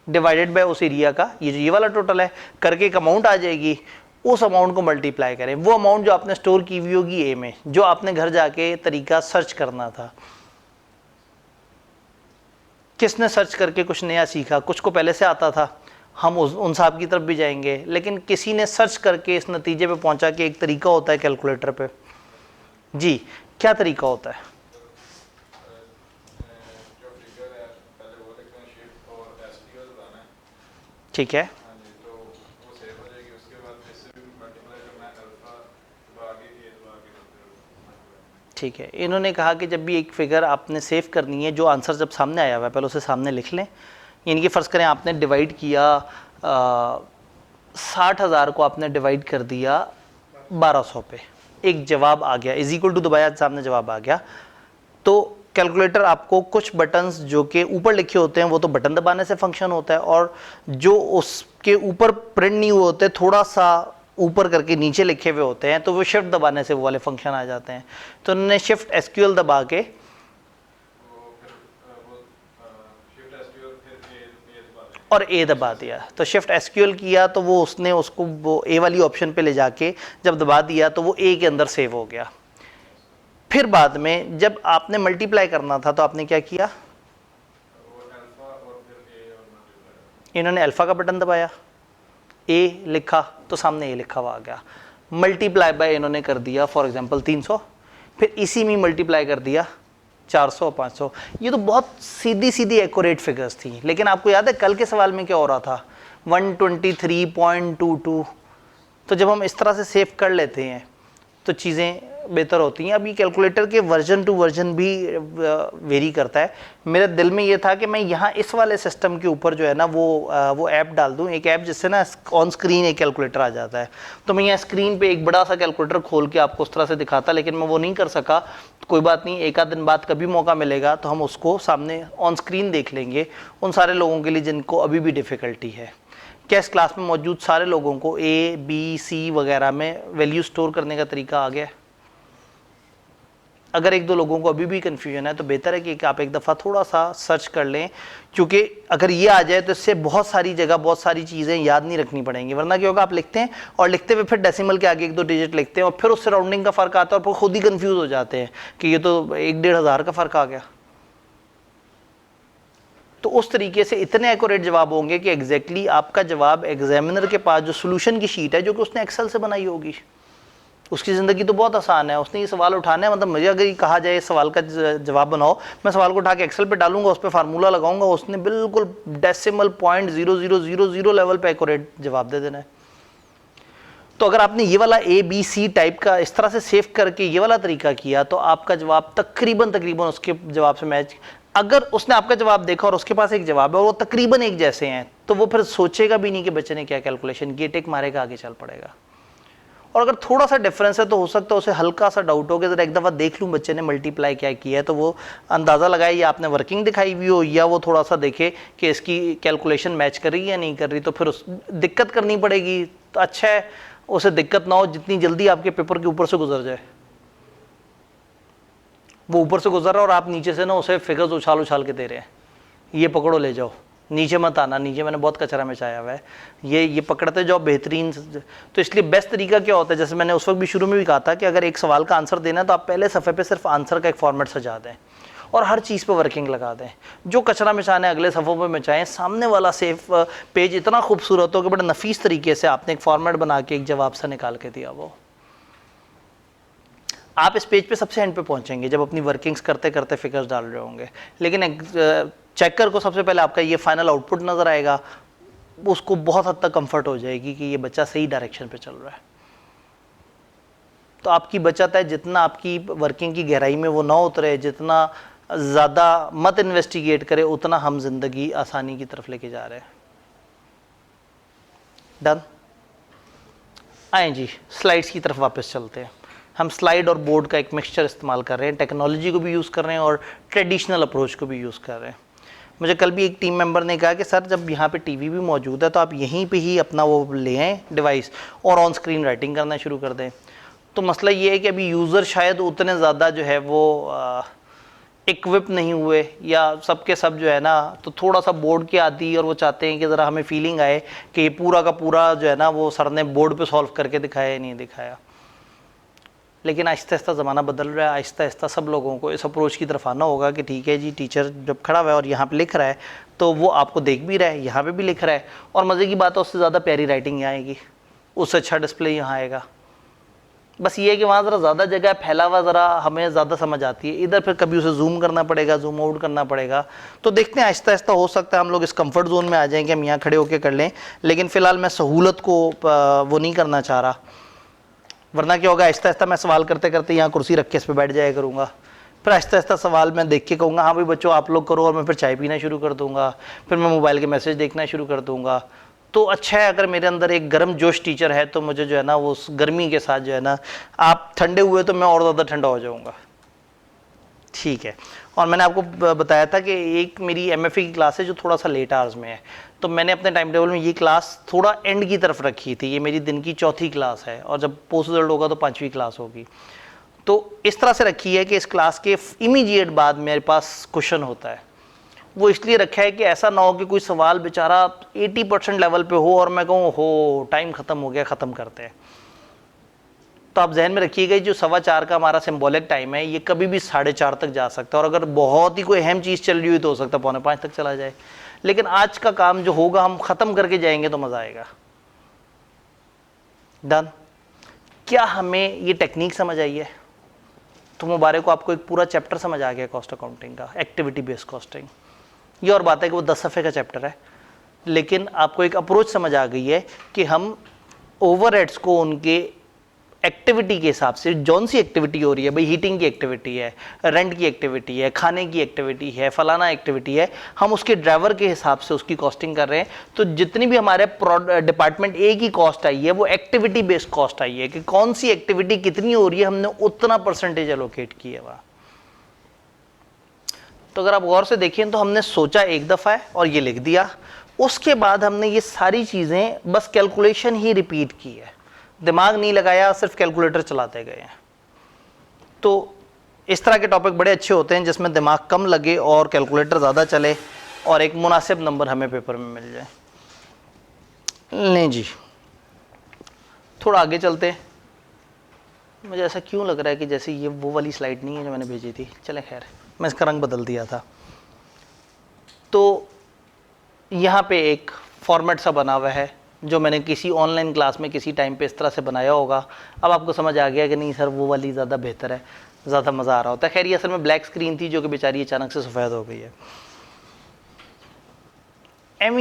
डिवाइडेड बाय उस एरिया का ये वाला टोटल है करके एक अमाउंट आ जाएगी, उस अमाउंट को मल्टीप्लाई करें। वो अमाउंट जो आपने स्टोर की हुई होगी ए में, जो आपने घर जाके तरीका सर्च करना था, किसने सर्च करके कुछ नया सीखा, कुछ को पहले से आता था, हम उन साहब की तरफ भी जाएंगे, लेकिन किसी ने सर्च करके इस नतीजे पे पहुंचा कि एक तरीका होता है कैलकुलेटर पे। जी, क्या तरीका होता है? ठीक है, ठीक है। इन्होंने कहा कि जब भी एक फिगर आपने सेव करनी है, जो आंसर जब सामने आया हुआ है पहले उसे सामने लिख लें। यानी कि फ़र्ज़ करें आपने डिवाइड किया 60,000 को आपने डिवाइड कर दिया 1200 पे, एक जवाब आ गया, इज इक्वल टू दबाया, सामने जवाब आ गया। तो कैलकुलेटर आपको कुछ बटन्स जो कि ऊपर लिखे होते हैं वो तो बटन दबाने से फंक्शन होता है, और जो उसके ऊपर प्रिंट नहीं हुए होते, थोड़ा सा ऊपर करके नीचे लिखे हुए होते हैं, तो वो शिफ्ट दबाने से वो वाले फंक्शन आ जाते हैं। तो उन्होंने शिफ्ट एसक्यूएल दबा के और ए दबा दिया। तो शिफ्ट एसक्यूएल किया तो वो उसने उसको वो ए वाली ऑप्शन पे ले जाके जब दबा दिया तो वो ए के अंदर सेव हो गया। फिर बाद में जब आपने मल्टीप्लाई करना था तो आपने क्या किया, इन्होंने अल्फा का बटन दबाया, ए लिखा तो सामने ए लिखा हुआ आ गया, मल्टीप्लाई बाय इन्होंने कर दिया फॉर एग्जांपल 300, फिर इसी में मल्टीप्लाई कर दिया 400 500। ये तो बहुत सीधी सीधी एक्यूरेट फिगर्स थी, लेकिन आपको याद है कल के सवाल में क्या हो रहा था, 123.22। तो जब हम इस तरह से सेव कर लेते हैं तो चीज़ें बेहतर होती हैं। अभी कैलकुलेटर के वर्जन टू वर्जन भी वेरी करता है। मेरे दिल में ये था कि मैं यहाँ इस वाले सिस्टम के ऊपर जो है ना वो ऐप डाल दूँ, एक ऐप जिससे ना ऑन स्क्रीन एक कैलकुलेटर आ जाता है। तो मैं यहाँ स्क्रीन पे एक बड़ा सा कैलकुलेटर खोल के आपको उस तरह से दिखाता, लेकिन मैं वो नहीं कर सका। तो कोई बात नहीं, एक आध दिन बाद कभी मौका मिलेगा तो हम उसको सामने ऑन स्क्रीन देख लेंगे उन सारे लोगों के लिए जिनको अभी भी डिफ़िकल्टी है। क्या इस क्लास में मौजूद सारे लोगों को ए बी सी वगैरह में वैल्यू स्टोर करने का तरीका आ गया? अगर एक दो लोगों को अभी भी कन्फ्यूजन है तो बेहतर है कि आप एक दफ़ा थोड़ा सा सर्च कर लें, क्योंकि अगर ये आ जाए तो इससे बहुत सारी जगह बहुत सारी चीज़ें याद नहीं रखनी पड़ेंगी। वरना क्या होगा, आप लिखते हैं और लिखते हुए फिर डेसिमल के आगे एक दो डिजिट लिखते हैं और फिर उससे राउंडिंग का फ़र्क आता है और फिर खुद ही कन्फ्यूज़ हो जाते हैं कि ये तो 1-1.5 हज़ार का फ़र्क आ गया। तो उस तरीके से इतने एक्यूरेट जवाब होंगे कि एग्जैक्टली आपका जवाब एग्जामिनर के पास जो सोल्यूशन की शीट है जो कि उसने एक्सेल से बनाई होगी, उसकी ज़िंदगी तो बहुत आसान है। उसने ये सवाल उठाना है, मतलब मुझे अगर ये कहा जाए इस सवाल का जवाब बनाओ, मैं सवाल को उठा के एक्सेल पे डालूंगा, उस पर फार्मूला लगाऊंगा, उसने बिल्कुल डेसिमल 0.0000 लेवल पे एक्यूरेट जवाब दे देना है। तो अगर आपने ये वाला ए बी सी टाइप का इस तरह से सेव करके ये वाला तरीका किया तो आपका जवाब तकरीबन उसके जवाब से मैच। अगर उसने आपका जवाब देखा और उसके पास एक जवाब है और वो तकरीबन एक जैसे हैं तो वो फिर सोचेगा भी नहीं कि बच्चे ने क्या कैलकुलेशन की, टिक मारेगा, आगे चल पड़ेगा। और अगर थोड़ा सा डिफरेंस है तो हो सकता है उसे हल्का सा डाउट हो कि ज़रा एक दफ़ा देख लूँ बच्चे ने मल्टीप्लाई क्या किया है, तो वो अंदाज़ा लगाए या आपने वर्किंग दिखाई हुई हो या वो थोड़ा सा देखे कि इसकी कैलकुलेशन मैच कर रही है या नहीं कर रही, तो फिर उस दिक्कत करनी पड़ेगी। तो अच्छा है उसे दिक्कत ना हो, जितनी जल्दी आपके पेपर के ऊपर से गुजर जाए। वो ऊपर से गुजर रहा है और आप नीचे से ना उसे फिगर्स उछाल उछाल के दे रहे हैं, ये पकड़ो ले जाओ, नीचे मत आना, नीचे मैंने बहुत कचरा मचाया हुआ है, ये पकड़ते जाओ बेहतरीन। तो इसलिए बेस्ट तरीका क्या होता है, जैसे मैंने उस वक्त भी शुरू में भी कहा था कि अगर एक सवाल का आंसर देना है तो आप पहले सफ़े पे सिर्फ आंसर का एक फॉर्मेट सजा दें और हर चीज़ पे वर्किंग लगा दें। जो कचरा मचाना है अगले सफ़ों पे मचाएं, सामने वाला सेफ पेज इतना खूबसूरत हो कि बड़े नफीस तरीके से आपने एक फॉर्मेट बना के एक जवाब से निकाल के दिया। वो आप इस पेज पे सबसे एंड पे पहुंचेंगे जब अपनी वर्किंग्स करते करते फिगर्स डाल रहे होंगे, लेकिन चेकर को सबसे पहले आपका ये फाइनल आउटपुट नज़र आएगा, उसको बहुत हद तक कंफर्ट हो जाएगी कि ये बच्चा सही डायरेक्शन पे चल रहा है। तो आपकी बचत है, जितना आपकी वर्किंग की गहराई में वो ना उतरे, जितना ज़्यादा मत इन्वेस्टिगेट करें, उतना हम ज़िंदगी आसानी की तरफ लेके जा रहे हैं। डन। आए जी, स्लाइड्स की तरफ वापस चलते हैं। हम स्लाइड और बोर्ड का एक मिक्सचर इस्तेमाल कर रहे हैं, टेक्नोलॉजी को भी यूज़ कर रहे हैं और ट्रेडिशनल अप्रोच को भी यूज़ कर रहे हैं। मुझे कल भी एक टीम मेंबर ने कहा कि सर जब यहाँ पे टीवी भी मौजूद है तो आप यहीं पे ही अपना वो ले आएँ डिवाइस और ऑन स्क्रीन राइटिंग करना शुरू कर दें। तो मसला ये है कि अभी यूज़र शायद उतने ज़्यादा जो है वो इक्विप नहीं हुए, या सबके सब जो है ना, तो थोड़ा सा बोर्ड के आदी और वो चाहते हैं कि ज़रा हमें फीलिंग आए कि ये पूरा का पूरा जो है ना वो सर ने बोर्ड पे सॉल्व करके दिखाया या नहीं दिखाया। लेकिन आहिस्ता आहिस्ता ज़माना बदल रहा है, आहिस्ता आहिस्ता सब लोगों को इस अप्रोच की तरफ आना होगा कि ठीक है जी, टीचर जब खड़ा हुआ है और यहाँ पे लिख रहा है तो वो आपको देख भी रहा है, यहाँ पे भी लिख रहा है, और मज़े की बात है उससे ज़्यादा प्यारी राइटिंग यहाँ आएगी, उससे अच्छा डिस्प्ले यहाँ आएगा। बस ये है कि वहाँ ज़रा ज़्यादा जगह फैला हुआ, ज़रा हमें ज़्यादा समझ आती है, इधर फिर कभी उसे जूम करना पड़ेगा, जूम आउट करना पड़ेगा। तो देखते हैं आहिस्ता आहिस्ता, हो सकता है हम लोग इस कंफर्ट जोन में आ जाएं कि हम यहाँ खड़े होकर कर लें, लेकिन फ़िलहाल मैं सहूलत को वो नहीं करना चाह रहा, वरना क्या होगा, आहिस्ता आहिस्ता मैं सवाल करते करते यहाँ कुर्सी रख के इस पर बैठ जाया करूँगा, फिर आहिस्ता आहिस्ता सवाल मैं देख के कहूँगा हाँ भाई बच्चों आप लोग करो, और मैं फिर चाय पीना शुरू कर दूँगा, फिर मैं मोबाइल के मैसेज देखना शुरू कर दूँगा। तो अच्छा है अगर मेरे अंदर एक गर्म जोश टीचर है तो मुझे जो है ना वो उस गर्मी के साथ जो है ना, आप ठंडे हुए तो मैं और ज़्यादा ठंडा हो जाऊँगा, ठीक है। और मैंने आपको बताया था कि एक मेरी MFA की क्लास है जो थोड़ा सा लेट आवर्स में है, तो मैंने अपने टाइम टेबल में ये क्लास थोड़ा एंड की तरफ रखी थी। ये मेरी दिन की चौथी क्लास है और जब पोस्ट रिजल्ट होगा तो 5वीं क्लास होगी। तो इस तरह से रखी है कि इस क्लास के इमीडिएट बाद मेरे पास क्वेश्चन होता है। वो इसलिए रखा है कि ऐसा ना हो कि कोई सवाल बेचारा 80% लेवल पे हो और मैं कहूँ हो टाइम ख़त्म हो गया, ख़त्म करते हैं। तो आप जहन में रखिएगा जो 4:15 का हमारा सिंबॉलिक टाइम है, ये कभी भी 4:30 तक जा सकता है, और अगर बहुत ही कोई अहम चीज़ चल रही हुई तो हो सकता है 4:45 तक चला जाए। लेकिन आज का काम जो होगा हम ख़त्म करके जाएंगे तो मज़ा आएगा। डन। क्या हमें ये टेक्निक समझ आई है? तो मुबारक को आपको एक पूरा चैप्टर समझ आ गया कॉस्ट अकाउंटिंग का, एक्टिविटी बेस्ड कॉस्टिंग। ये और बात है कि वो 10 सफ़े का चैप्टर है, लेकिन आपको एक अप्रोच समझ आ गई है कि हम ओवरहेड्स को उनके एक्टिविटी के हिसाब से, जौन सी एक्टिविटी हो रही है भाई, हीटिंग की एक्टिविटी है, रेंट की एक्टिविटी है, खाने की एक्टिविटी है, फलाना एक्टिविटी है, हम उसके ड्राइवर के हिसाब से उसकी कॉस्टिंग कर रहे हैं। तो जितनी भी हमारे डिपार्टमेंट ए की कॉस्ट आई है वो एक्टिविटी बेस्ड कॉस्ट आई है कि कौन सी एक्टिविटी कितनी हो रही है, हमने उतना परसेंटेज एलोकेट किया है वहाँ। तो अगर आप गौर से देखें तो हमने सोचा एक दफ़ा है और ये लिख दिया, उसके बाद हमने ये सारी चीज़ें बस कैलकुलेशन ही रिपीट की है, दिमाग नहीं लगाया, सिर्फ कैलकुलेटर चलाते गए हैं। तो इस तरह के टॉपिक बड़े अच्छे होते हैं जिसमें दिमाग कम लगे और कैलकुलेटर ज़्यादा चले और एक मुनासिब नंबर हमें पेपर में मिल जाए। नहीं जी, थोड़ा आगे चलते हैं। मुझे ऐसा क्यों लग रहा है कि जैसे ये वो वाली स्लाइड नहीं है जो मैंने भेजी थी। चले खैर, मैं इसका रंग बदल दिया था। तो यहाँ पे एक फॉर्मेट सा बना हुआ है जो मैंने किसी ऑनलाइन क्लास में किसी टाइम पे इस तरह से बनाया होगा। अब आपको समझ आ गया कि नहीं सर वो वाली ज़्यादा बेहतर है, ज़्यादा मज़ा आ रहा होता है। खैर ये असल में ब्लैक स्क्रीन थी जो कि बेचारी अचानक से सफ़ेद हो गई है।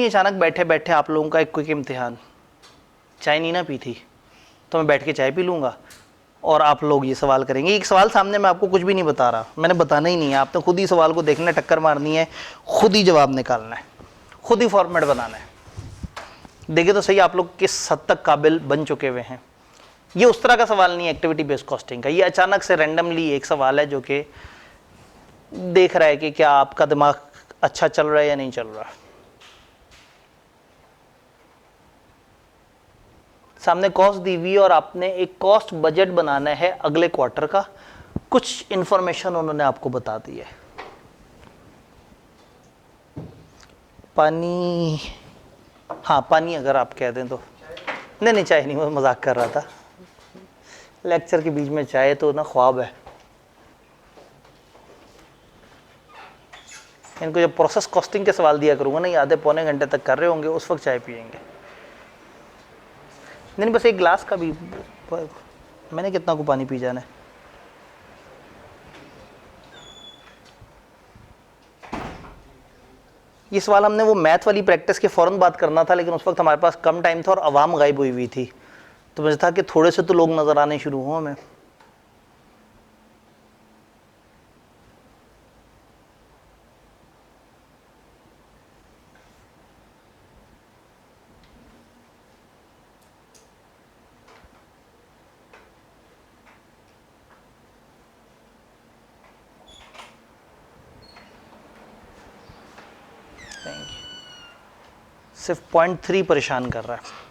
अचानक बैठे बैठे आप लोगों का एक क्विक इम्तिहान, चाय नहीं ना पी थी तो मैं बैठ के चाय पी लूँगा और आप लोग ये सवाल करेंगे। एक सवाल सामने, मैं आपको कुछ भी नहीं बता रहा, मैंने बताना ही नहीं है, आपने खुद ही सवाल को देखना, टक्कर मारनी है, खुद ही जवाब निकालना है, खुद ही फॉर्मेट बनाना है। देखिए तो सही आप लोग किस हद तक काबिल बन चुके हुए हैं। ये उस तरह का सवाल नहीं है एक्टिविटी बेस्ड कॉस्टिंग का, ये अचानक से रैंडमली एक सवाल है जो कि देख रहा है कि क्या आपका दिमाग अच्छा चल रहा है या नहीं चल रहा। सामने कॉस्ट दी हुई और आपने एक कॉस्ट बजट बनाना है अगले क्वार्टर का, कुछ इंफॉर्मेशन उन्होंने आपको बता दी है। पानी, हाँ पानी अगर आप कह दें तो। नहीं चाय नहीं, मैं मजाक कर रहा था, लेक्चर के बीच में चाय तो ना ख्वाब है। इनको जब प्रोसेस कॉस्टिंग के सवाल दिया करूँगा ना, आधे पौने घंटे तक कर रहे होंगे, उस वक्त चाय पियेंगे। नहीं बस एक गिलास का भी, मैंने कितना को पानी पी जाना है। ये सवाल हमने वो मैथ वाली प्रैक्टिस के फ़ौरन बात करना था, लेकिन उस वक्त हमारे पास कम टाइम था और आवाम गायब हुई हुई थी, तो मुझे था कि थोड़े से तो लोग नज़र आने शुरू हों हमें। Thank you. सिर्फ 0.3 परेशान कर रहा है।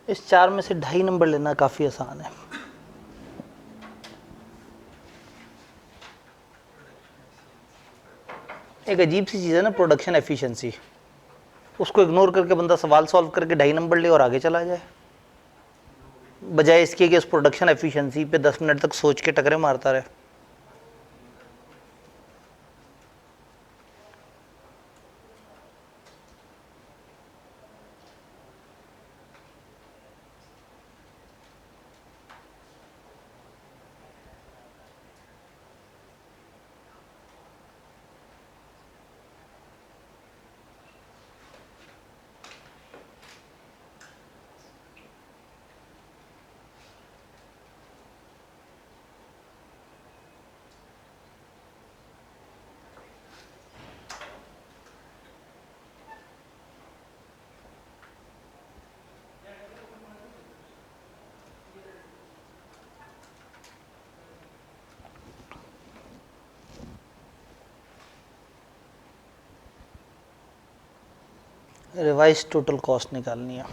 इस 4 में से 2.5 नंबर लेना काफ़ी आसान है। एक अजीब सी चीज़ है ना प्रोडक्शन एफिशिएंसी, उसको इग्नोर करके बंदा सवाल सॉल्व करके 2.5 नंबर ले और आगे चला जाए, बजाय इसके कि उस प्रोडक्शन एफिशिएंसी पे 10 मिनट तक सोच के टकरे मारता रहे। रिवाइज टोटल कॉस्ट निकालनी है।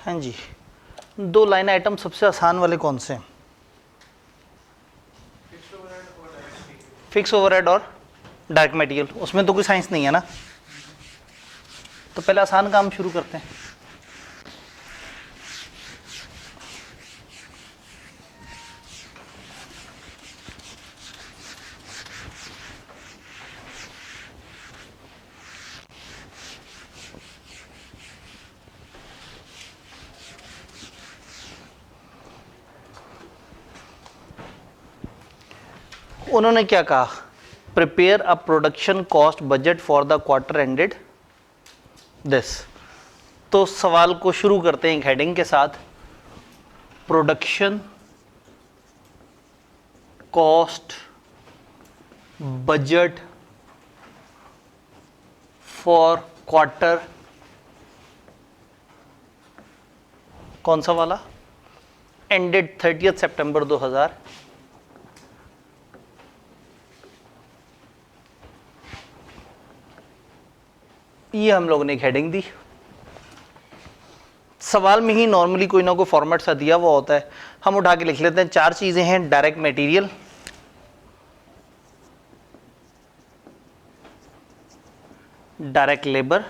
हाँ जी, 2 लाइन आइटम सबसे आसान वाले कौन से हैं? फिक्स ओवरहेड और डायरेक्ट मटेरियल, उसमें तो कोई साइंस नहीं है ना, तो पहले आसान काम शुरू करते हैं। उन्होंने क्या कहा? Prepare a production cost budget for the quarter ended this. तो सवाल को शुरू करते हैं एक हेडिंग के साथ, production cost budget for quarter, कौन सा वाला? एंडेड 30 सितंबर 2000। ये हम लोगों ने एक हेडिंग दी। सवाल में ही नॉर्मली कोई ना कोई फॉर्मेट सा दिया हुआ होता है, हम उठा के लिख लेते हैं। 4 चीजें हैं, direct material, direct labour,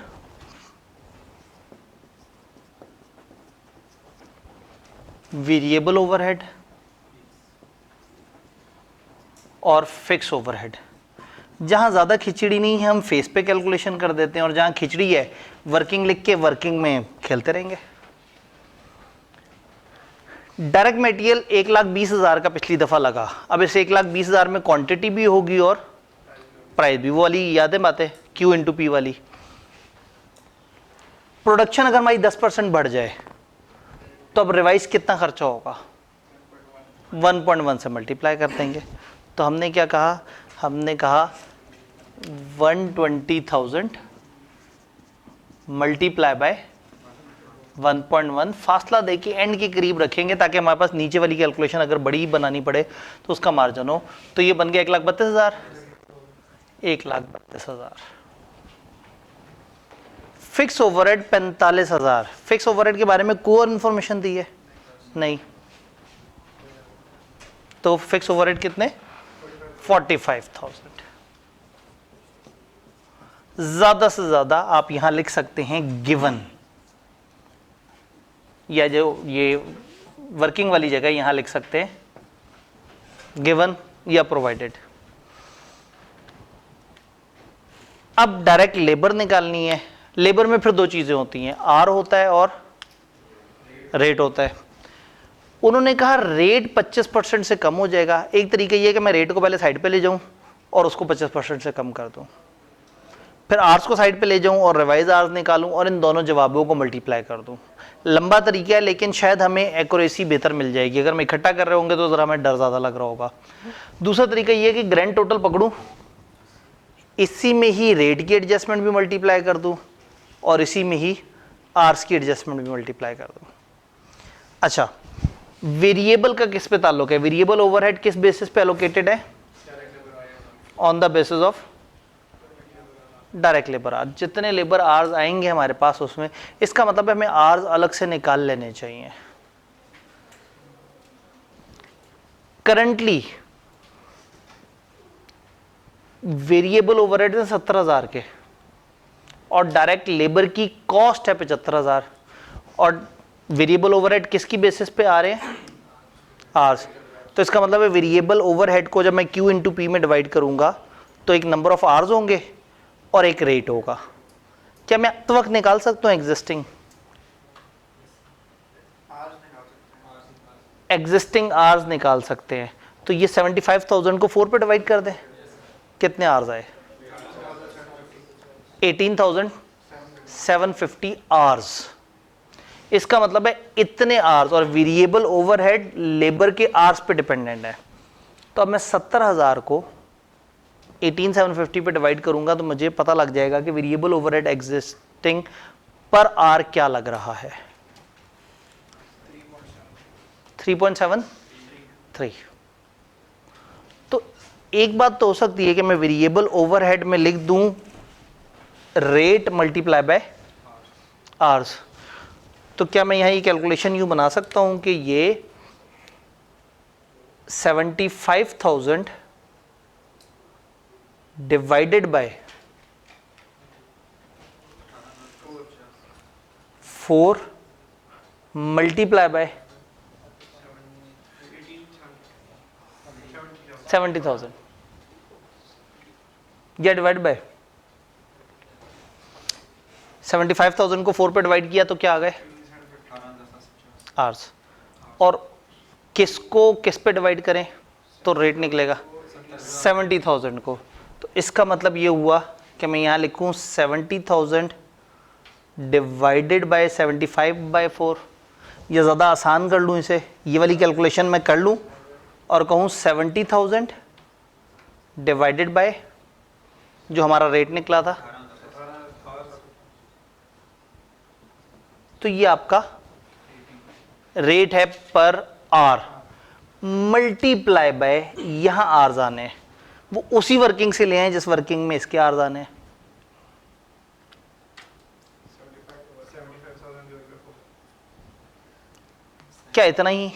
variable overhead और फिक्स ओवरहेड। जहां ज्यादा खिचड़ी नहीं है हम फेस पे कैलकुलेशन कर देते हैं, और जहां खिचड़ी है वर्किंग लिख के वर्किंग में खेलते रहेंगे। डायरेक्ट मटेरियल 1,20,000 का पिछली दफा लगा, अब इस 1,20,000 में क्वांटिटी भी होगी और प्राइस भी, वो वाली याद है बातें, Q इंटू P वाली। प्रोडक्शन अगर हमारी 10% बढ़ जाए तो अब रिवाइज कितना खर्चा होगा? 1.1 से मल्टीप्लाई कर देंगे। तो हमने क्या कहा? हमने कहा 120,000 मल्टीप्लाई बाय 1.1, फासला देके एंड के करीब रखेंगे ताकि हमारे पास नीचे वाली कैलकुलेशन अगर बड़ी बनानी पड़े तो उसका मार्जिन हो। तो ये बन गया 1,32,000, 1,32,000। Fix overhead 45,000। फिक्स ओवरहेड के बारे में कोई इंफॉर्मेशन दी है? नहीं। तो फिक्स ओवरहेड कितने? 45,000। ज्यादा से ज्यादा आप यहां लिख सकते हैं गिवन, या जो ये वर्किंग वाली जगह यहां लिख सकते हैं गिवन या प्रोवाइडेड। अब डायरेक्ट लेबर निकालनी है। लेबर में फिर 2 चीजें होती हैं, आर होता है और रेट होता है। उन्होंने कहा रेट 25% से कम हो जाएगा। एक तरीका ये कि मैं रेट को पहले साइड पे ले जाऊं और उसको 25% से कम कर दूं, फिर आर्स को साइड पे ले जाऊं और रिवाइज आर्स निकालूं और इन दोनों जवाबों को मल्टीप्लाई कर दूं। लंबा तरीका है लेकिन शायद हमें एक्यूरेसी बेहतर मिल जाएगी। अगर मैं इकट्ठा कर रहे होंगे तो जरा हमें डर ज्यादा लग रहा होगा। दूसरा तरीका ये कि ग्रैंड टोटल पकड़ूं, इसी में ही रेट की एडजस्टमेंट भी मल्टीप्लाई कर दूं और इसी में ही आर्स की एडजस्टमेंट भी मल्टीप्लाई कर दूं। अच्छा, वेरिएबल का किस पे ताल्लुक है? वेरिएबल ओवरहेड किस बेसिस पे एलोकेटेड है? On the basis of direct labour hours. जितने लेबर आवर्स आएंगे हमारे पास उसमें, इसका मतलब है हमें आवर्स अलग से निकाल लेने चाहिए। करंटली वेरिएबल ओवरहेड है 70,000 के और डायरेक्ट लेबर की कॉस्ट है 75,000, और वेरिएबल ओवरहेड किसकी बेसिस पे आ रहे हैं? आवर्स। तो इसका मतलब है वेरिएबल ओवरहेड को जब मैं Q इंटू P में डिवाइड करूंगा तो एक नंबर ऑफ आवर्स होंगे और एक रेट होगा। क्या मैं अब वक्त निकाल सकता हूं एग्जिस्टिंग आवर्स निकाल सकते हैं? तो ये 75,000 को 4 पे डिवाइड कर दें, कितने आवर्स आए? 18,750 आवर्स। इसका मतलब है इतने आवर्स, और वेरिएबल ओवरहेड लेबर के आवर्स पे डिपेंडेंट है। तो अब मैं 70,000 को 18,750 पे डिवाइड करूंगा तो मुझे पता लग जाएगा कि वेरिएबल ओवरहेड एग्जिस्टिंग पर आर क्या लग रहा है? 3.73। तो एक बात तो हो सकती है कि मैं वेरिएबल ओवरहेड में लिख दूं रेट मल्टीप्लाई बाय आवर्स। तो क्या मैं यहाँ ये कैलकुलेशन यूँ बना सकता हूँ कि ये 75,000 डिवाइडेड बाय 4 मल्टीप्लाई बाय 70,000 या डिवाइड बाय 75,000 को 4 पे डिवाइड किया तो क्या आ गए आवर्स, और किसको किस पे डिवाइड करें तो रेट निकलेगा 70,000 को। तो इसका मतलब ये हुआ कि मैं यहाँ लिखूँ 70,000 डिवाइडेड बाय 75/4, या ज़्यादा आसान कर लूँ इसे, ये वाली कैलकुलेशन मैं कर लूँ और कहूँ 70,000 डिवाइडेड बाय जो हमारा रेट निकला था, तो ये आपका रेट है पर आर, मल्टीप्लाई बाय यहाँ आर्स आने हैं, वो उसी वर्किंग से ले आए जिस वर्किंग में इसके आर्स आने हैं। क्या इतना ही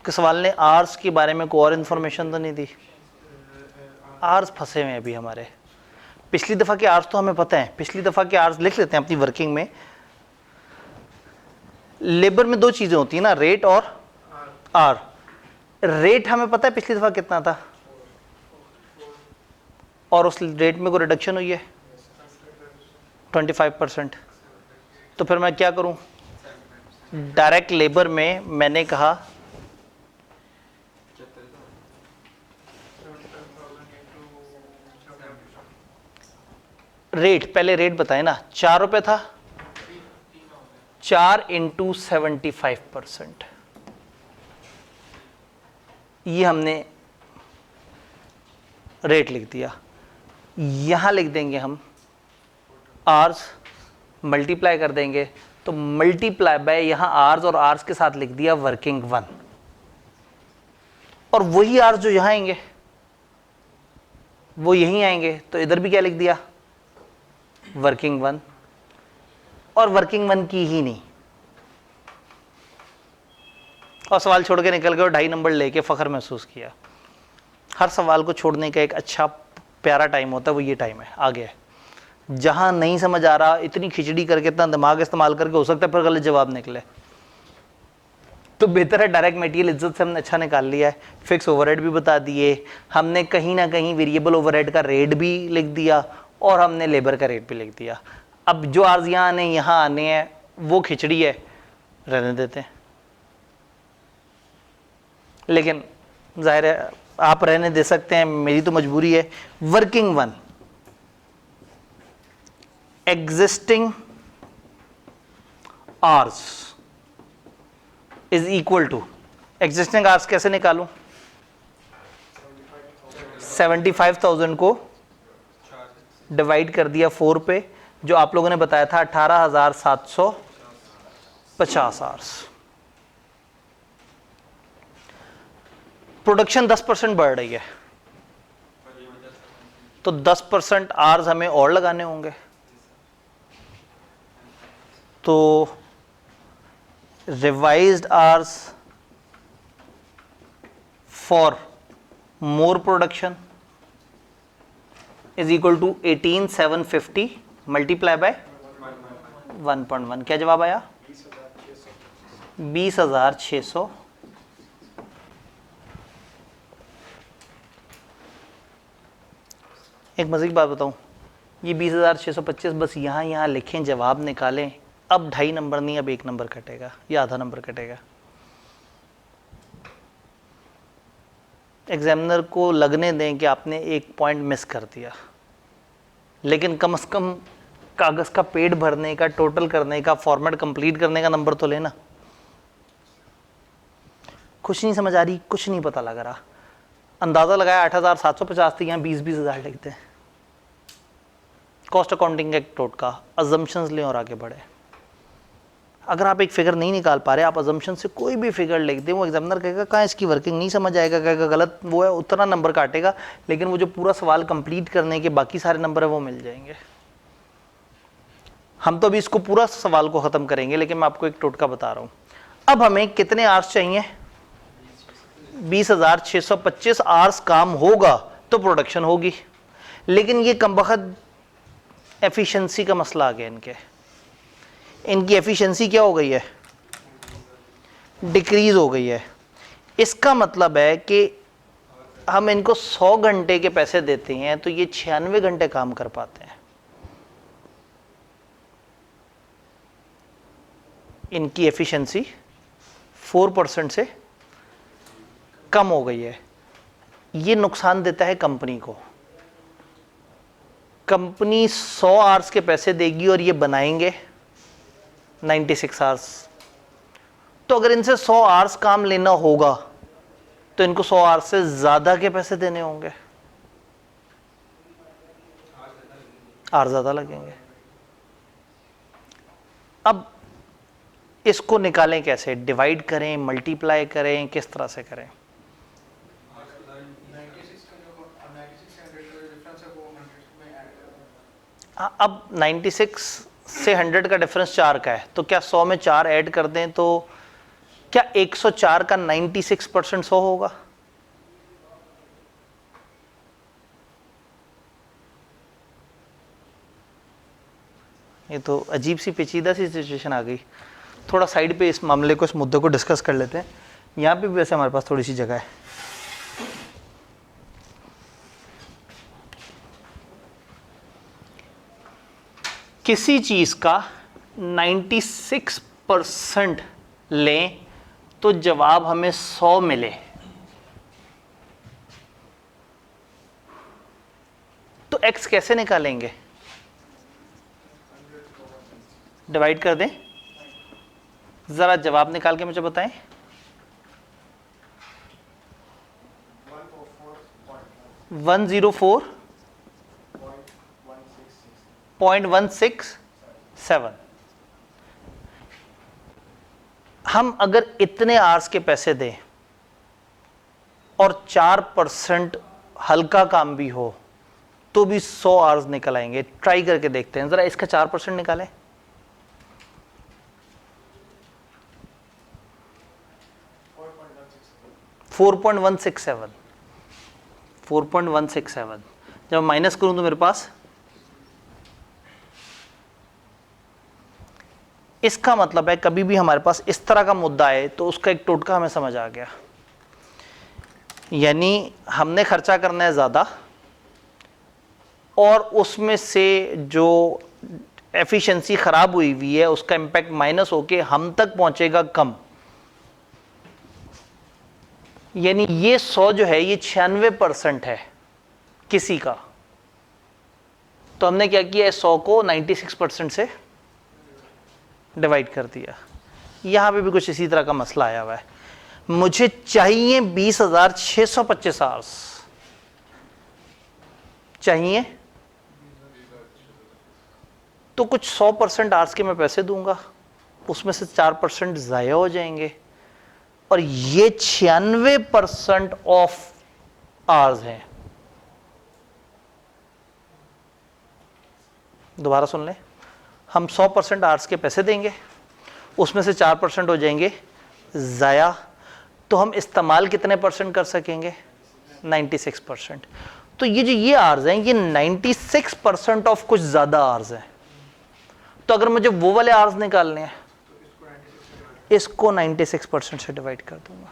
कि सवाल ने आर्स के बारे में कोई और इन्फॉर्मेशन तो नहीं दी? आर्स फंसे हुए हैं अभी हमारे। पिछली दफ़ा के आर्स तो हमें पता है, पिछली दफ़ा के आर्स लिख लेते हैं अपनी वर्किंग में। लेबर में दो चीज़ें होती हैं ना, रेट और आर। रेट हमें पता है पिछली दफ़ा कितना था, और उस रेट में कोई रिडक्शन हुई है 25%। तो फिर मैं क्या करूं, डायरेक्ट लेबर में मैंने कहा रेट, पहले रेट बताए ना, 4 रुपये था, 4 × 75%, ये हमने रेट लिख दिया। यहां लिख देंगे हम आर्स, मल्टीप्लाई कर देंगे, तो मल्टीप्लाई बाय यहां आर्स और आर्स के साथ लिख दिया वर्किंग 1, और वही आर्स जो यहां आएंगे वो यहीं आएंगे, तो इधर भी क्या लिख दिया वर्किंग 1, और वर्किंग 1 की ही नहीं, और सवाल छोड़ के निकल गए और 2.5 नंबर लेके फख्र महसूस किया। हर सवाल को छोड़ने का एक अच्छा प्यारा टाइम होता है, वो ये टाइम है। आगे जहां नहीं समझ आ रहा, इतनी खिचड़ी करके, इतना दिमाग इस्तेमाल करके, हो सकता है फिर गलत जवाब निकले, तो बेहतर है डायरेक्ट मटेरियल इज्जत से हमने अच्छा निकाल लिया है। फिक्स ओवरहेड भी बता दिए हमने, कहीं ना कहीं वेरिएबल ओवरहेड का रेट भी लिख दिया, और हमने लेबर का रेट भी लिख दिया। अब जो आर्ज यहाँ आने हैं वो खिचड़ी है, रहने देते हैं, लेकिन जाहिर है आप रहने दे सकते हैं, मेरी तो मजबूरी है। Working 1, existing hours is equal to, existing hours कैसे निकालूं, 75,000 को डिवाइड कर दिया 4 पे, जो आप लोगों ने बताया था 18,750 आवर्स। प्रोडक्शन 10% बढ़ रही है, तो 10% आवर्स हमें और लगाने होंगे, तो revised hours for more production is equal to 18,750 multiply by 1.1। क्या जवाब आया 20,600। एक मज़े की बात बताऊं, ये 20,625 बस यहाँ लिखें, जवाब निकालें। अब 2.5 नंबर नहीं, अब 1 नंबर कटेगा या आधा नंबर कटेगा। एग्जामिनर को लगने दें कि आपने 1 पॉइंट मिस कर दिया, लेकिन कम से कम कागज़ का पेट भरने का, टोटल करने का, फॉर्मेट कंप्लीट करने का नंबर तो लेना। कुछ नहीं समझ आ रही, कुछ नहीं पता लग रहा, अंदाज़ा लगाया 8,750 थी, यहाँ 20,000 लिखते हैं। कॉस्ट अकाउंटिंग एक्ट टोटका, अजम्पशंस लें और आगे बढ़े। अगर आप एक फिगर नहीं निकाल पा रहे, आप अजम्पशन से कोई भी फिगर लिख दें, वो एग्जामिनर कहेगा कहाँ इसकी वर्किंग नहीं समझ आएगा, कहेगा गलत वो है, उतना नंबर काटेगा, लेकिन वो जो पूरा सवाल कंप्लीट करने के बाकी सारे नंबर है वो मिल जाएंगे। हम तो अभी इसको पूरा सवाल को ख़त्म करेंगे, लेकिन मैं आपको एक टोटका बता रहा हूँ। अब हमें कितने आवर्स चाहिए? 20,625 आवर्स काम होगा तो प्रोडक्शन होगी। लेकिन ये कमबख्त एफिशिएंसी का मसला आ गया इनकी एफिशिएंसी क्या हो गई है? डिक्रीज हो गई है। इसका मतलब है कि हम इनको 100 घंटे के पैसे देते हैं तो ये 96 घंटे काम कर पाते हैं। इनकी एफिशिएंसी 4% से कम हो गई है। ये नुकसान देता है कंपनी को। कंपनी 100 आवर्स के पैसे देगी और ये बनाएंगे 96 आवर्स। तो अगर इनसे 100 आवर्स काम लेना होगा तो इनको 100 आवर्स से ज़्यादा के पैसे देने होंगे, आवर्स ज़्यादा लगेंगे। अब इसको निकालें कैसे? डिवाइड करें, मल्टीप्लाई करें, किस तरह से करें? 96 का जो 96 से 100 का जो डिफरेंस है वो 100 में ऐड करें। हाँ, अब 96 से 100 का डिफरेंस 4 का है, तो क्या 100 में 4 ऐड कर दें तो क्या 104 का 96% 100 होगा? ये तो अजीब सी पेचीदा सी सिचुएशन आ गई। थोड़ा साइड पे इस मामले को, इस मुद्दे को डिस्कस कर लेते हैं। यहाँ पे भी वैसे हमारे पास थोड़ी सी जगह है। किसी चीज़ का 96% लें तो जवाब हमें 100 मिले, तो x कैसे निकालेंगे? डिवाइड कर दें। जरा जवाब निकाल के मुझे बताएं। 104.167। हम अगर इतने आवर्स के पैसे दें और 4% हल्का काम भी हो तो भी 100 आवर्स निकल आएंगे। ट्राई करके देखते हैं, जरा इसका 4% निकालें। 4.167। जब माइनस करूं तो मेरे पास, इसका मतलब है कभी भी हमारे पास इस तरह का मुद्दा आए तो उसका एक टोटका हमें समझ आ गया। यानी हमने खर्चा करना है ज़्यादा और उसमें से जो एफिशिएंसी ख़राब हुई हुई है उसका इम्पैक्ट माइनस होके हम तक पहुंचेगा कम। यानी ये 100 जो है ये 96% है किसी का। तो हमने क्या किया, 100 को 96% से डिवाइड कर दिया। यहां पे भी कुछ इसी तरह का मसला आया हुआ है। मुझे चाहिए 20,625 आवर्स चाहिए, तो कुछ 100% आवर्स के मैं पैसे दूंगा, उसमें से 4% ज़ाया हो जाएंगे और ये 96% ऑफ आवर्स हैं। दोबारा सुन लें, हम 100% आवर्स के पैसे देंगे, उसमें से 4% हो जाएंगे ज़ाया, तो हम इस्तेमाल कितने परसेंट कर सकेंगे? 96%। तो ये जो ये आवर्स हैं ये 96% ऑफ कुछ ज़्यादा आवर्स हैं। तो अगर मुझे वो वाले आवर्स निकालने हैं, इसको 96% से डिवाइड कर दूंगा।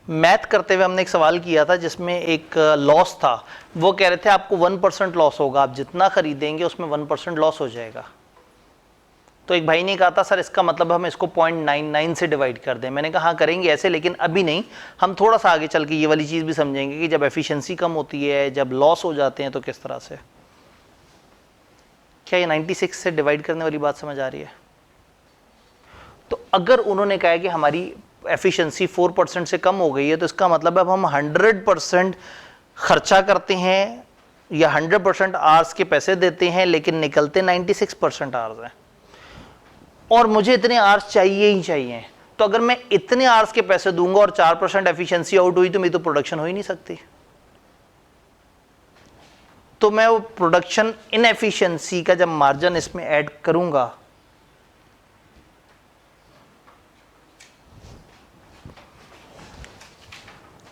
मैथ करते हुए हमने एक सवाल किया था जिसमें एक लॉस था। वो कह रहे थे आपको 1% लॉस होगा, आप जितना खरीदेंगे उसमें 1% लॉस हो जाएगा। तो एक भाई ने कहा था सर इसका मतलब हम इसको 0.99 से डिवाइड कर दें। मैंने कहा हाँ करेंगे ऐसे, लेकिन अभी नहीं, हम थोड़ा सा आगे चल के ये वाली चीज़ भी समझेंगे कि जब एफिशिएंसी कम होती है, जब लॉस हो जाते हैं तो किस तरह से। क्या ये 96 से डिवाइड करने वाली बात समझ आ रही है? तो अगर उन्होंने कहा है कि हमारी एफिशिएंसी 4% से कम हो गई है, तो इसका मतलब अब हम 100% खर्चा करते हैं या 100% आवर्स के पैसे देते हैं, लेकिन निकलते 96% आवर्स हैं और मुझे इतने आवर्स चाहिए ही चाहिए। तो अगर मैं इतने आवर्स के पैसे दूंगा और 4% एफिशिएंसी आउट हुई तो मेरी तो प्रोडक्शन हो ही नहीं सकती। तो मैं वो प्रोडक्शन इनएफिशिएंसी का जब मार्जिन इसमें ऐड करूंगा,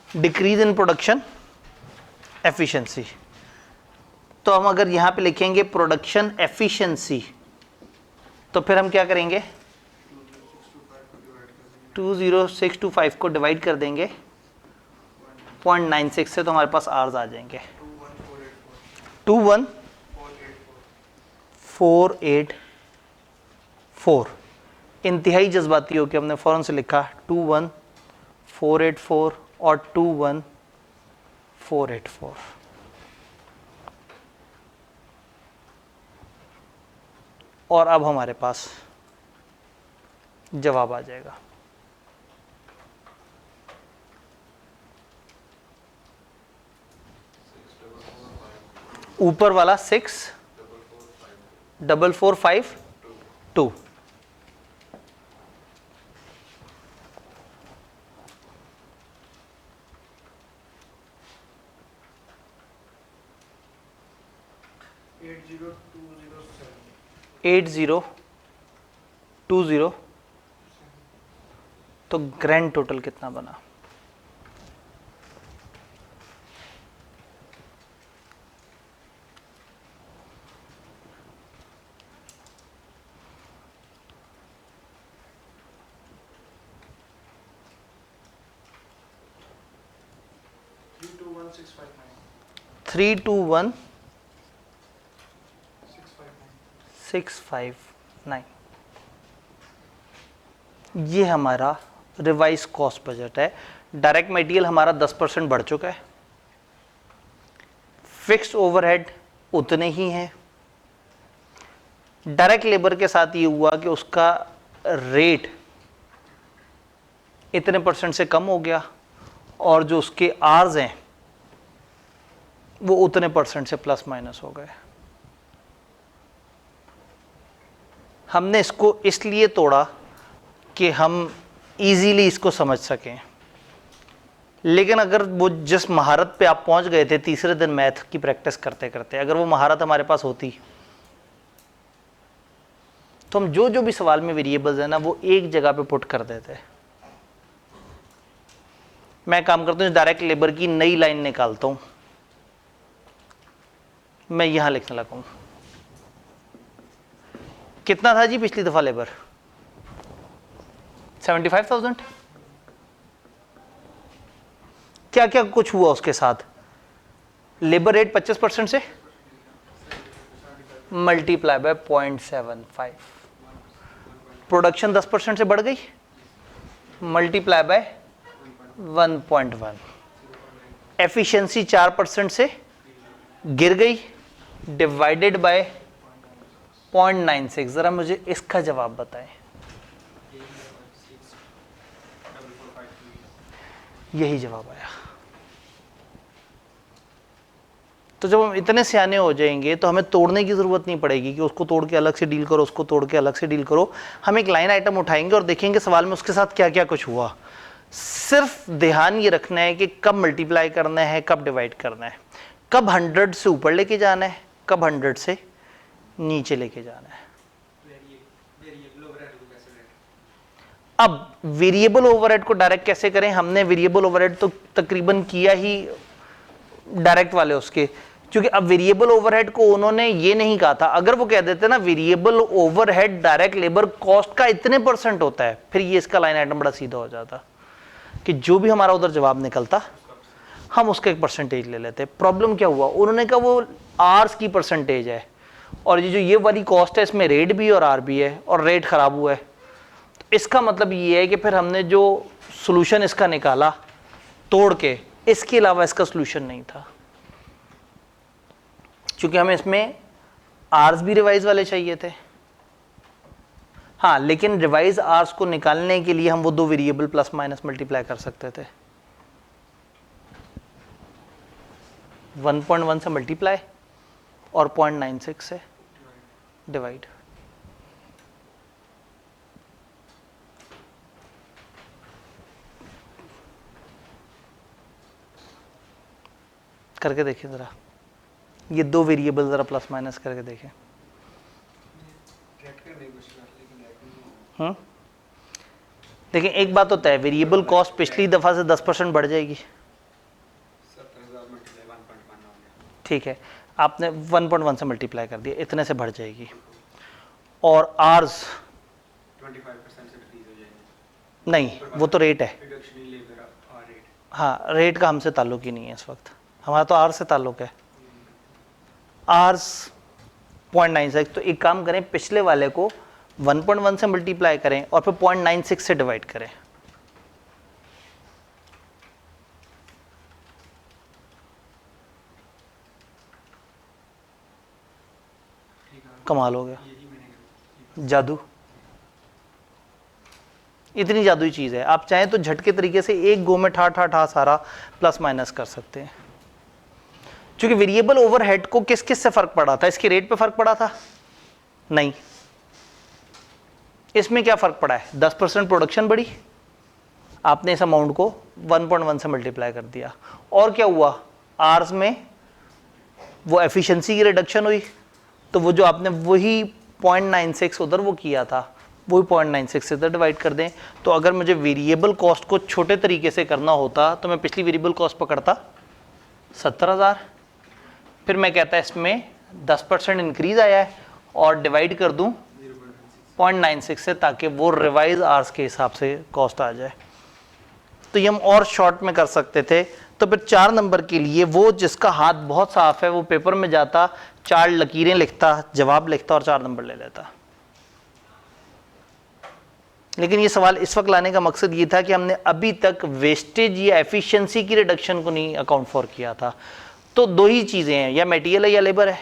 डिक्रीज इन प्रोडक्शन एफिशिएंसी, तो हम अगर यहां पे लिखेंगे प्रोडक्शन एफिशिएंसी, तो फिर हम क्या करेंगे, 20625 को डिवाइड कर देंगे 0.96 से, तो हमारे पास आर्स आ जाएंगे 21484। इंतहाई जज्बाती हो के हमने फ़ौरन से लिखा 21484 और 21484। और अब हमारे पास जवाब आ जाएगा। ऊपर वाला 64452, एट जीरो टू जीरो 8020। तो ग्रैंड टोटल कितना बना, three two one six five 321659। ये हमारा रिवाइज कॉस्ट बजट है। डायरेक्ट मटेरियल हमारा 10% बढ़ चुका है, फिक्स्ड ओवरहेड उतने ही हैं। डायरेक्ट लेबर के साथ ये हुआ कि उसका रेट इतने % से कम हो गया, और जो उसके आर्स हैं वो उतने % से प्लस माइनस हो गए। हमने इसको इसलिए तोड़ा कि हम इजीली इसको समझ सकें, लेकिन अगर वो जिस महारत पे आप पहुंच गए थे तीसरे दिन मैथ की प्रैक्टिस करते करते, अगर वो महारत हमारे पास होती तो हम जो जो भी सवाल में वेरिएबल्स है ना वो एक जगह पे पुट कर देते। मैं काम करता हूँ, डायरेक्ट लेबर की नई लाइन निकालता हूँ, मैं यहां लिखने लगा हूं कितना था जी पिछली दफा लेबर, 75,000। क्या क्या कुछ हुआ उसके साथ, लेबर रेट 25% से मल्टीप्लाई बाय 0.75, प्रोडक्शन 10% से बढ़ गई मल्टीप्लाई बाय 1.1, एफिशिएंसी 4% से गिर गई डिवाइडेड बाय 0.96। जरा मुझे इसका जवाब बताएं। यही जवाब आया। तो जब हम इतने सियाने हो जाएंगे तो हमें तोड़ने की जरूरत नहीं पड़ेगी कि उसको तोड़ के अलग से डील करो, उसको तोड़ के अलग से डील करो। हम एक लाइन आइटम उठाएंगे और देखेंगे सवाल में उसके साथ क्या क्या कुछ हुआ। सिर्फ ध्यान ये रखना है कि कब मल्टीप्लाई करना है, कब डिवाइड करना है, कब 100 से ऊपर लेके जाना है, कब 100 से नीचे लेके जाना है। अब वेरिएबल ओवरहेड को डायरेक्ट कैसे करें, हमने वेरिएबल ओवरहेड तो तकरीबन किया ही डायरेक्ट वाले उसके, क्योंकि अब वेरिएबल ओवरहेड को उन्होंने ये नहीं कहा था। अगर वो कह देते ना variable overhead direct labour cost का इतने % होता है, फिर ये इसका लाइन आइटम बड़ा सीधा हो जाता कि जो भी हमारा उधर जवाब निकलता हम उसका एक % ले लेते। प्रॉब्लम क्या हुआ, उन्होंने कहा वो आर्स की % है, और ये जो ये वाली कॉस्ट है इसमें रेट भी और आर भी है, और रेट खराब हुआ है। तो इसका मतलब ये है कि फिर हमने जो सोल्यूशन इसका निकाला तोड़ के, इसके अलावा इसका सोल्यूशन नहीं था, क्योंकि हमें इसमें आर्स भी रिवाइज वाले चाहिए थे। हाँ, लेकिन रिवाइज आर्स को निकालने के लिए हम वो दो वेरिएबल प्लस माइनस मल्टीप्लाई कर सकते थे। 1.1 से मल्टीप्लाई और 0.96 से डिवाइड। करके देखिए जरा। ये दो वेरिएबल ज़रा प्लस माइनस करके देखें। ट्रैक करने की कोशिश कर लेकिन ट्रैक नहीं हो रहा। देखिए एक बात होता है, वेरिएबल कॉस्ट पिछली दफ़ा से 10% बढ़ जाएगी, 70,000 मल्टीप्लाई 1.1 हो गया। ठीक है, आपने 1.1 से मल्टीप्लाई कर दिया, इतने से बढ़ जाएगी। और आर्स 25% से डिक्रीज हो जाएगी। नहीं, वो तो रेट है। रिडक्शन इन लेबर और रेट। हाँ, रेट का हमसे ताल्लुक ही नहीं है इस वक्त, हमारा तो आर से ताल्लुक है। आर्स 0.96, तो एक काम करें, पिछले वाले को 1.1 से मल्टीप्लाई करें और फिर 0.96 से डिवाइड करें। ठीक है, कमाल हो गया, यही मैंने जादू। इतनी जादुई चीज़ है, आप चाहें तो झटके तरीके से एक गो में ठा ठा ठा सारा प्लस माइनस कर सकते हैं। क्योंकि वेरिएबल ओवरहेड को किस किस से फर्क पड़ा था, इसके रेट पे फर्क पड़ा था? नहीं। इसमें क्या फर्क पड़ा है? 10% प्रोडक्शन बढ़ी, आपने इस अमाउंट को 1.1 से मल्टीप्लाई कर दिया, और क्या हुआ, आर्स में वो एफिशिएंसी की रिडक्शन हुई, तो वो जो आपने वही 0.96 उधर वो किया था, वही 0.96 से इधर डिवाइड कर दें। तो अगर मुझे वेरिएबल कॉस्ट को छोटे तरीके से करना होता तो मैं पिछली वेरिएबल कॉस्ट पकड़ता 70,000, फिर मैं कहता इसमें 10% इंक्रीज आया है और डिवाइड कर दूं 0.96 से, ताकि वो रिवाइज आर्स के हिसाब से कॉस्ट आ जाए। तो ये हम और शॉर्ट में कर सकते थे। तो फिर 4 नंबर के लिए वो जिसका हाथ बहुत साफ है वो पेपर में जाता, 4 लकीरें लिखता, जवाब लिखता और 4 नंबर ले लेता। लेकिन ये सवाल इस वक्त लाने का मकसद ये था कि हमने अभी तक वेस्टेज या एफिशिएंसी की रिडक्शन को नहीं अकाउंट फॉर किया था। तो दो ही चीज़ें हैं, या मटेरियल है या लेबर है।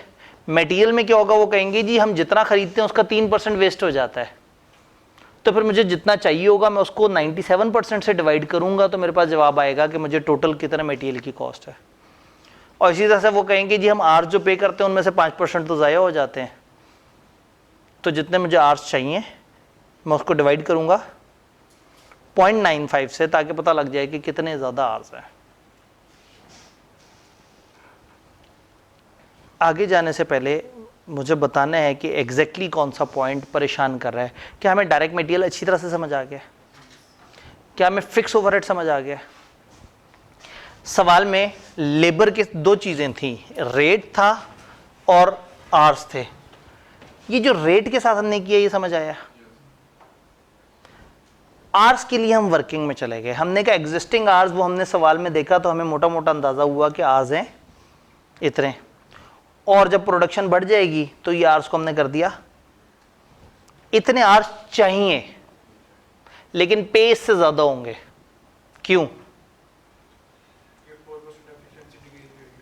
मटेरियल में क्या होगा, वो कहेंगे जी हम जितना खरीदते हैं उसका 3% वेस्ट हो जाता है, तो फिर मुझे जितना चाहिए होगा मैं उसको 97% से डिवाइड करूंगा, तो मेरे पास जवाब आएगा कि मुझे टोटल कितना मटेरियल की कॉस्ट है। और इसी तरह से वो कहेंगे जी हम आर्स जो पे करते हैं उनमें से 5% तो ज़ाया हो जाते हैं, तो जितने मुझे आर्स चाहिए मैं उसको डिवाइड करूंगा 0.95 से, ताकि पता लग जाए कि कितने ज़्यादा आर्स हैं। आगे जाने से पहले मुझे बताना है कि एग्जैक्टली कौन सा पॉइंट परेशान कर रहा है। क्या हमें डायरेक्ट मटेरियल अच्छी तरह से समझ आ गया? क्या हमें फिक्स ओवरहेड समझ आ गया? सवाल में लेबर की 2 चीज़ें थी, रेट था और आर्स थे। ये जो रेट के साथ हमने किया ये समझ आया? आर्स के लिए हम वर्किंग में चले गए, हमने कहा एग्जिस्टिंग आर्स, वो हमने सवाल में देखा तो हमें मोटा मोटा अंदाज़ा हुआ कि आर्स हैं इतने, और जब प्रोडक्शन बढ़ जाएगी तो ये आर्स को हमने कर दिया इतने आर्स चाहिए, लेकिन पे इससे ज़्यादा होंगे। क्यों?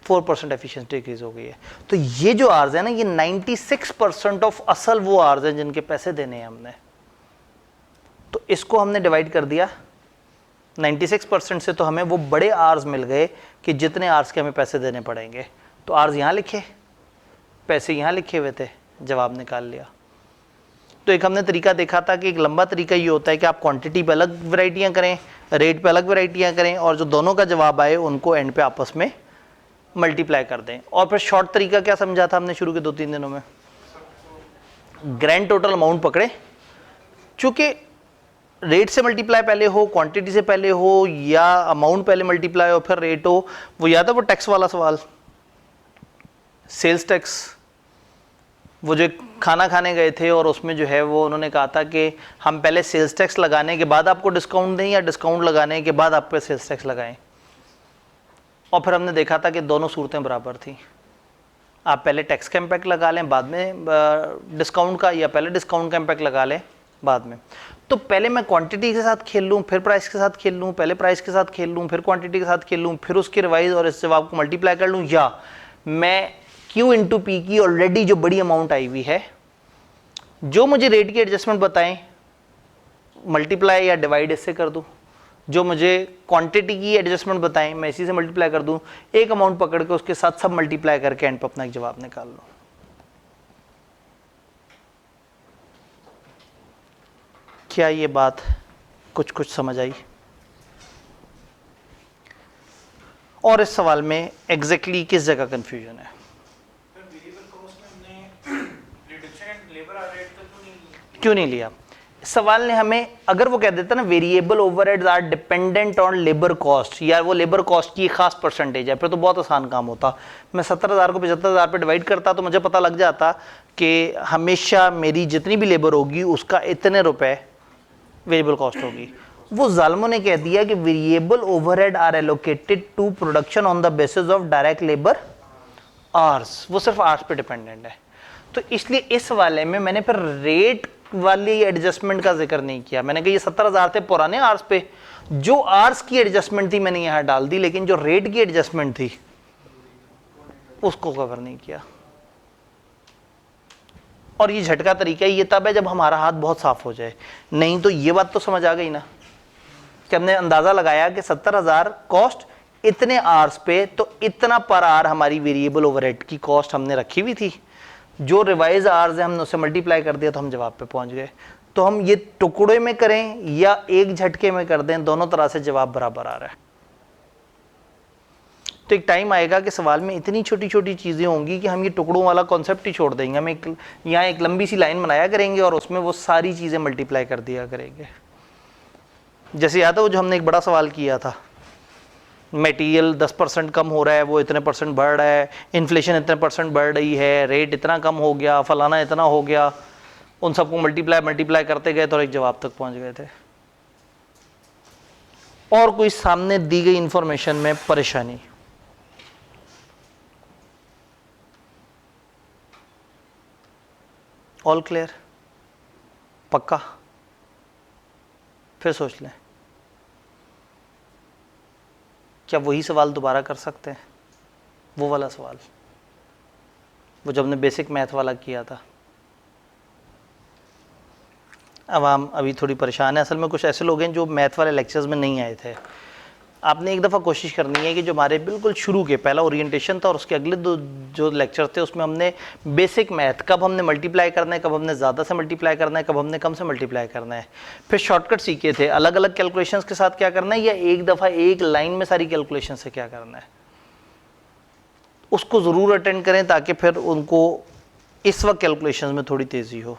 4% एफिशिएंसी डिक्रीज हो गई है। तो ये जो आर्स है ना, ये 96% ऑफ असल वो आर्स हैं जिनके पैसे देने हैं हमने। तो इसको हमने डिवाइड कर दिया 96% से, तो हमें वो बड़े आर्स मिल गए कि जितने आर्स के हमें पैसे देने पड़ेंगे। तो आर्स यहाँ लिखे, पैसे यहाँ लिखे हुए थे, जवाब निकाल लिया। तो एक हमने तरीका देखा था कि एक लंबा तरीका ये होता है कि आप क्वांटिटी पे अलग वैरायटियाँ करें, रेट पे अलग वैरायटियाँ करें, और जो दोनों का जवाब आए उनको एंड पे आपस में मल्टीप्लाई कर दें। और फिर शॉर्ट तरीका क्या समझा था हमने शुरू के 2-3 दिनों में, ग्रैंड टोटल अमाउंट पकड़े, चूँकि रेट से मल्टीप्लाई पहले हो, क्वांटिटी से पहले हो, या अमाउंट पहले मल्टीप्लाई हो फिर रेट हो। वो याद है वो टैक्स वाला सवाल, सेल्स टैक्स, वो जो खाना खाने गए थे और उसमें जो है वो उन्होंने कहा था कि हम पहले सेल्स टैक्स लगाने के बाद आपको डिस्काउंट दें या डिस्काउंट लगाने के बाद आप पे सेल्स टैक्स लगाएं। और फिर हमने देखा था कि दोनों सूरतें बराबर थी, आप पहले टैक्स का इम्पैक्ट लगा लें बाद में डिस्काउंट का, या पहले डिस्काउंट का इम्पैक्ट लगा लें बाद में। तो पहले मैं क्वांटिटी के साथ खेल लूँ, फिर प्राइस के साथ खेल लूँ, पहले प्राइस के साथ खेल लूँ, फिर क्वांटिटी के साथ खेल लूँ, फिर उसके रिवाइज और इस जवाब को मल्टीप्लाई कर लूँ, या मैं Q इंटू पी की ऑलरेडी जो बड़ी अमाउंट आई हुई है, जो मुझे रेट की एडजस्टमेंट बताएं, मल्टीप्लाई या डिवाइड इससे कर दूँ, जो मुझे क्वांटिटी की एडजस्टमेंट बताएं मैं इसी से मल्टीप्लाई कर दूँ, एक अमाउंट पकड़ के उसके साथ सब मल्टीप्लाई करके एंड पर अपना एक जवाब निकाल लो। क्या ये बात कुछ कुछ समझ आई? और इस सवाल में एग्जैक्टली किस जगह कंफ्यूजन है? क्यों नहीं लिया? सवाल ने हमें, अगर वो कह देता ना variable overheads are dependent on labour cost, या वो लेबर कॉस्ट की खास परसेंटेज है, फिर तो बहुत आसान काम होता। मैं 70,000 को 75,000 पे डिवाइड करता तो मुझे पता लग जाता कि हमेशा मेरी जितनी भी लेबर होगी उसका इतने रुपए वेरिएबल कॉस्ट होगी। वो जालिमों ने कह दिया कि variable overhead are allocated to production on the basis of direct labour hours, वो सिर्फ आवर्स पे डिपेंडेंट है। तो इसलिए इस वाले में मैंने फिर रेट वाली एडजस्टमेंट का जिक्र नहीं किया। मैंने कहा ये 70,000 थे पुराने आवर्स पे, जो आवर्स की एडजस्टमेंट थी मैंने यहाँ डाल दी, लेकिन जो रेट की एडजस्टमेंट थी उसको कवर नहीं किया। और ये झटका तरीका ये तब है जब हमारा हाथ बहुत साफ हो जाए, नहीं तो ये बात तो समझ आ गई ना कि हमने अंदाजा लगाया कि 70,000 कॉस्ट इतने आवर्स पे, तो इतना पर आवर हमारी वेरिएबल ओवरहेड की कॉस्ट हमने रखी हुई थी, जो रिवाइज आवर्स है हमने उससे मल्टीप्लाई कर दिया तो हम जवाब पे पहुंच गए। तो हम ये टुकड़े में करें या एक झटके में कर दें, दोनों तरह से जवाब बराबर आ रहा है। तो एक टाइम आएगा कि सवाल में इतनी छोटी छोटी चीज़ें होंगी कि हम ये टुकड़ों वाला कॉन्सेप्ट ही छोड़ देंगे। हम यहाँ एक लंबी सी लाइन बनाया करेंगे और उसमें वो सारी चीज़ें मल्टीप्लाई कर दिया करेंगे। जैसे याद है वो जो हमने एक बड़ा सवाल किया था, मटेरियल 10% कम हो रहा है, वो इतने परसेंट बढ़ रहा है, इन्फ्लेशन इतने परसेंट बढ़ रही है, रेट इतना कम हो गया, फलाना इतना हो गया, उन सबको मल्टीप्लाई करते गए तो एक जवाब तक पहुंच गए थे। और कोई सामने दी गई इंफॉर्मेशन में परेशानी? All clear? पक्का? फिर सोच लें, क्या वही सवाल दोबारा कर सकते हैं? वो वाला सवाल, वो जब हमने बेसिक मैथ वाला किया था। अब हम अभी थोड़ी परेशान है, असल में कुछ ऐसे लोग हैं जो मैथ वाले लेक्चर्स में नहीं आए थे। आपने एक दफ़ा कोशिश करनी है कि जो हमारे बिल्कुल शुरू के पहला ओरिएंटेशन था और उसके अगले दो जो लेक्चर थे उसमें हमने बेसिक मैथ, कब हमने मल्टीप्लाई करना है, कब हमने ज़्यादा से मल्टीप्लाई करना है, कब हमने कम से मल्टीप्लाई करना है, फिर शॉर्टकट सीखे थे अलग अलग कैलकुलेशंस के साथ क्या करना है, या एक दफ़ा एक लाइन में सारी कैलकुलेशन से क्या करना है। उसको ज़रूर अटेंड करें ताकि फिर उनको इस वक्त कैलकुलेशन में थोड़ी तेज़ी हो।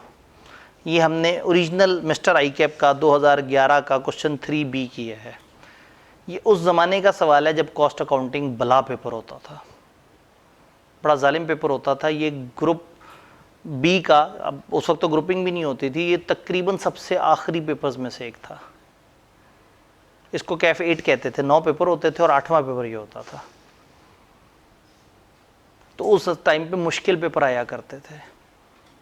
ये हमने ओरिजिनल मिस्टर आई कैप का 2011 का क्वेश्चन 3B किया है। ये उस ज़माने का सवाल है जब कॉस्ट अकाउंटिंग बला पेपर होता था, बड़ा जालिम पेपर होता था। ये ग्रुप बी का, अब उस वक्त तो ग्रुपिंग भी नहीं होती थी, ये तकरीबन सबसे आखिरी पेपर्स में से एक था। इसको कैफ 8 कहते थे, 9 पेपर होते थे और 8वां पेपर ये होता था। तो उस टाइम पे मुश्किल पेपर आया करते थे।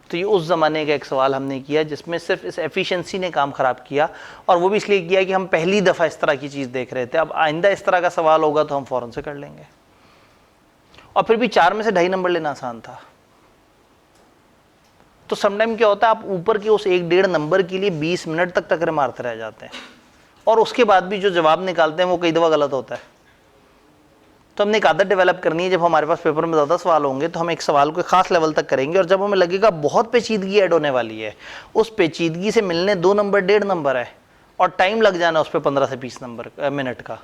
तो ये उस ज़माने का एक सवाल हमने किया जिसमें सिर्फ इस एफिशिएंसी ने काम ख़राब किया, और वो भी इसलिए किया कि हम पहली दफ़ा इस तरह की चीज़ देख रहे थे। अब आइंदा इस तरह का सवाल होगा तो हम फ़ौरन से कर लेंगे। और फिर भी 4 में से 2.5 नंबर लेना आसान था। तो समटाइम क्या होता है, आप ऊपर के उस 1-1.5 नंबर के लिए 20 मिनट तक टकरे मारते रह जाते हैं, और उसके बाद भी जो जवाब निकालते हैं वो कई दफ़ा गलत होता है। तो हमने एक आदत डेवलप करनी है, जब हमारे पास पेपर में ज़्यादा सवाल होंगे तो हम एक सवाल को खास लेवल तक करेंगे, और जब हमें लगेगा बहुत पेचीदगी ऐड होने वाली है, उस पेचीदगी से मिलने 2 नंबर 1.5 नंबर है और टाइम लग जाना उस पर 15 से 20 मिनट का,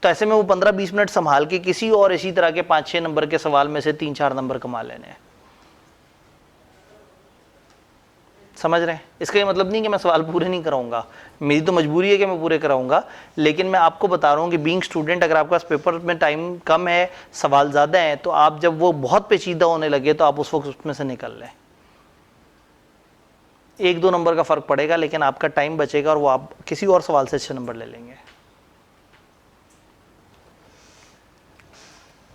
तो ऐसे में वो 15-20 मिनट संभाल के किसी और इसी तरह के 5-6 नंबर के सवाल में से 3-4 नंबर कमा लेने हैं। समझ रहे हैं? इसका ये मतलब नहीं कि मैं सवाल पूरे नहीं कराऊंगा, मेरी तो मजबूरी है कि मैं पूरे कराऊंगा, लेकिन मैं आपको बता रहा हूँ कि बीइंग स्टूडेंट, अगर आपके पास पेपर में टाइम कम है, सवाल ज़्यादा हैं, तो आप जब वो बहुत पेचीदा होने लगे तो आप उस वक्त उसमें से निकल लें। 1-2 नंबर का फ़र्क पड़ेगा, लेकिन आपका टाइम बचेगा और वो आप किसी और सवाल से अच्छे नंबर ले लेंगे।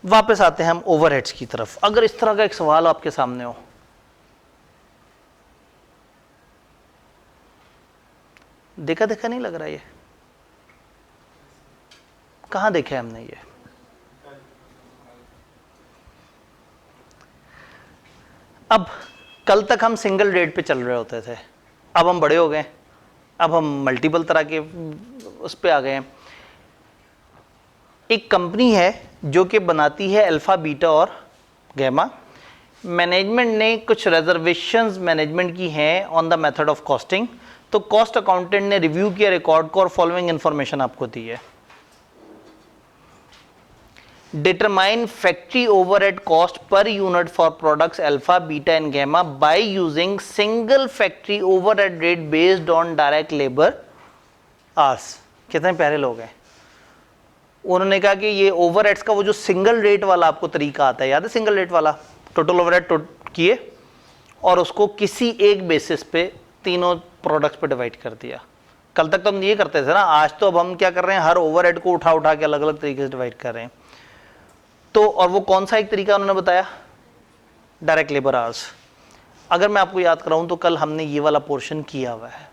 वापस आते हैं हम ओवरहेड्स की तरफ। अगर इस तरह का एक सवाल आपके सामने हो, देखा देखा नहीं लग रहा, ये कहाँ देखा है हमने? ये अब कल तक हम सिंगल रेट पे चल रहे होते थे, अब हम बड़े हो गए, अब हम मल्टीपल तरह के उस पे आ गए हैं। एक कंपनी है जो कि बनाती है अल्फा, बीटा और गैमा। मैनेजमेंट ने कुछ रिजर्वेशंस मैनेजमेंट की हैं on the method of costing. तो कॉस्ट अकाउंटेंट ने रिव्यू किया रिकॉर्ड को और फॉलोइंग इंफॉर्मेशन आपको दी है। determine factory overhead cost per unit for products alpha, beta and gamma by using single factory overhead rate based on direct labor hours। कितने प्यारे लोग हैं। उन्होंने कहा कि ये ओवरहेड्स का वो जो सिंगल रेट वाला आपको तरीका आता है, याद है सिंगल रेट वाला, टोटल ओवरहेड किए और उसको किसी एक बेसिस पे तीनों प्रोडक्ट्स पे डिवाइड कर दिया। कल तक तो हम ये करते थे ना, आज तो अब हम क्या कर रहे हैं, हर ओवरहेड को उठा उठा के अलग अलग तरीके से डिवाइड कर रहे हैं। तो और वो कौन सा एक तरीका उन्होंने बताया, डायरेक्ट लेबर आवर्स। अगर मैं आपको याद कराऊं तो कल हमने ये वाला पोर्शन किया हुआ है।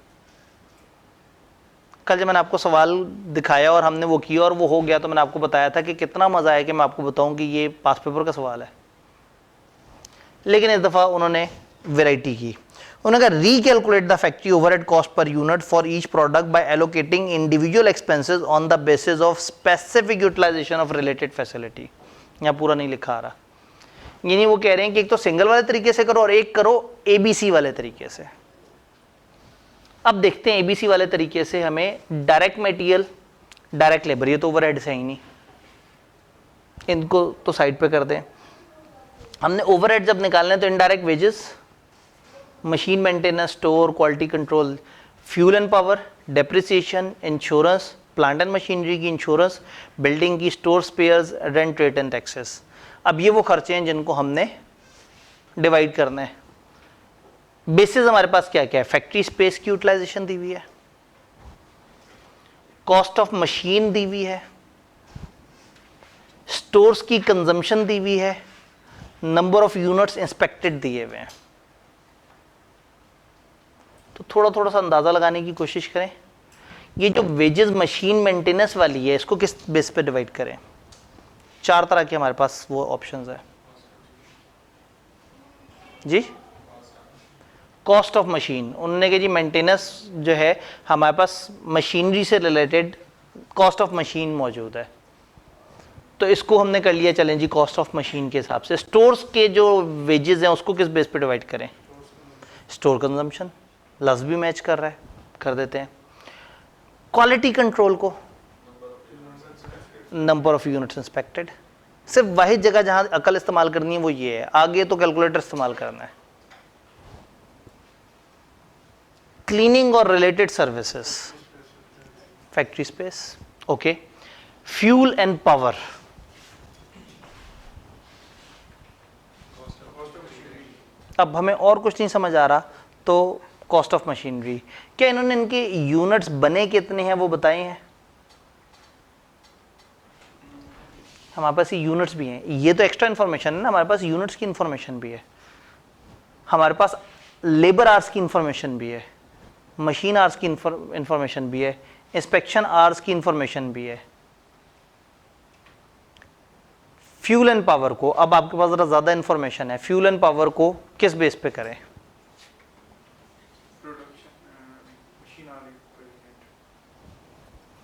कल जब मैंने आपको सवाल दिखाया और हमने वो किया और वो हो गया तो मैंने आपको बताया था कि कितना मजा आया कि मैं आपको बताऊं कि ये पास पेपर का सवाल है। लेकिन इस दफा उन्होंने वैरायटी की। उन्होंने कहा recalculate the factory overhead cost per unit for each product by allocating individual expenses on the basis of specific utilization of related facility. यहाँ पूरा नहीं लिखा आ रहा, यानी वो कह रहे हैं कि एक तो सिंगल वाले तरीके से करो और एक करो एबीसी वाले तरीके से। अब देखते हैं एबीसी वाले तरीके से हमें डायरेक्ट मटेरियल, डायरेक्ट लेबर, ये तो ओवरहेड है ही नहीं, इनको तो साइड पे कर दें। हमने ओवरहेड जब निकालने हैं तो indirect wages, machine maintenance, store, quality control, fuel and power, depreciation, insurance, plant and machinery की इंश्योरेंस, बिल्डिंग की store spares, rent, rate and taxes. अब ये वो खर्चे हैं जिनको हमने डिवाइड करना है। बेसिस हमारे पास क्या क्या है, फैक्ट्री स्पेस की यूटिलाइजेशन दी हुई है, कॉस्ट ऑफ मशीन दी हुई है, स्टोर्स की कंजम्पशन दी हुई है, नंबर ऑफ यूनिट्स इंस्पेक्टेड दिए हुए हैं। तो थोड़ा थोड़ा सा अंदाजा लगाने की कोशिश करें। ये जो वेजेस मशीन मेंटेनेंस वाली है इसको किस बेस पे डिवाइड करें। चार तरह के हमारे पास वो ऑप्शंस है जी। कॉस्ट ऑफ मशीन, उन्होंने कहा जी मेंटेनेंस जो है हमारे पास मशीनरी से रिलेटेड कॉस्ट ऑफ मशीन मौजूद है, तो इसको हमने कर लिया चलें जी कॉस्ट ऑफ मशीन के हिसाब से। स्टोर्स के जो वेजेस हैं उसको किस बेस पे डिवाइड करें, स्टोर कंजम्पशन, लफ्ज भी मैच कर रहा है, कर देते हैं। क्वालिटी कंट्रोल को नंबर ऑफ यूनिट्स इंस्पेक्टेड। सिर्फ वाहिद जगह जहां अकल इस्तेमाल करनी है वो ये है, आगे तो कैलकुलेटर इस्तेमाल करना है। क्लीनिंग और related services, factory space, okay. Fuel and power, अब हमें और कुछ नहीं समझ आ रहा तो कॉस्ट ऑफ मशीनरी। क्या इन्होंने इनके यूनिट्स बने कितने हैं वो बताए हैं, हमारे पास ये यूनिट्स भी हैं, ये तो एक्स्ट्रा इन्फॉर्मेशन है ना, हमारे पास यूनिट्स की इन्फॉर्मेशन भी है, हमारे पास लेबर आवर्स की इन्फॉर्मेशन भी है, मशीन आवर्स की इन्फॉर्मेशन भी है, इंस्पेक्शन आवर्स की इन्फॉर्मेशन भी है। फ्यूल एंड पावर को, अब आपके पास जरा ज्यादा इन्फॉर्मेशन है, फ्यूल एंड पावर को किस बेस पे करें,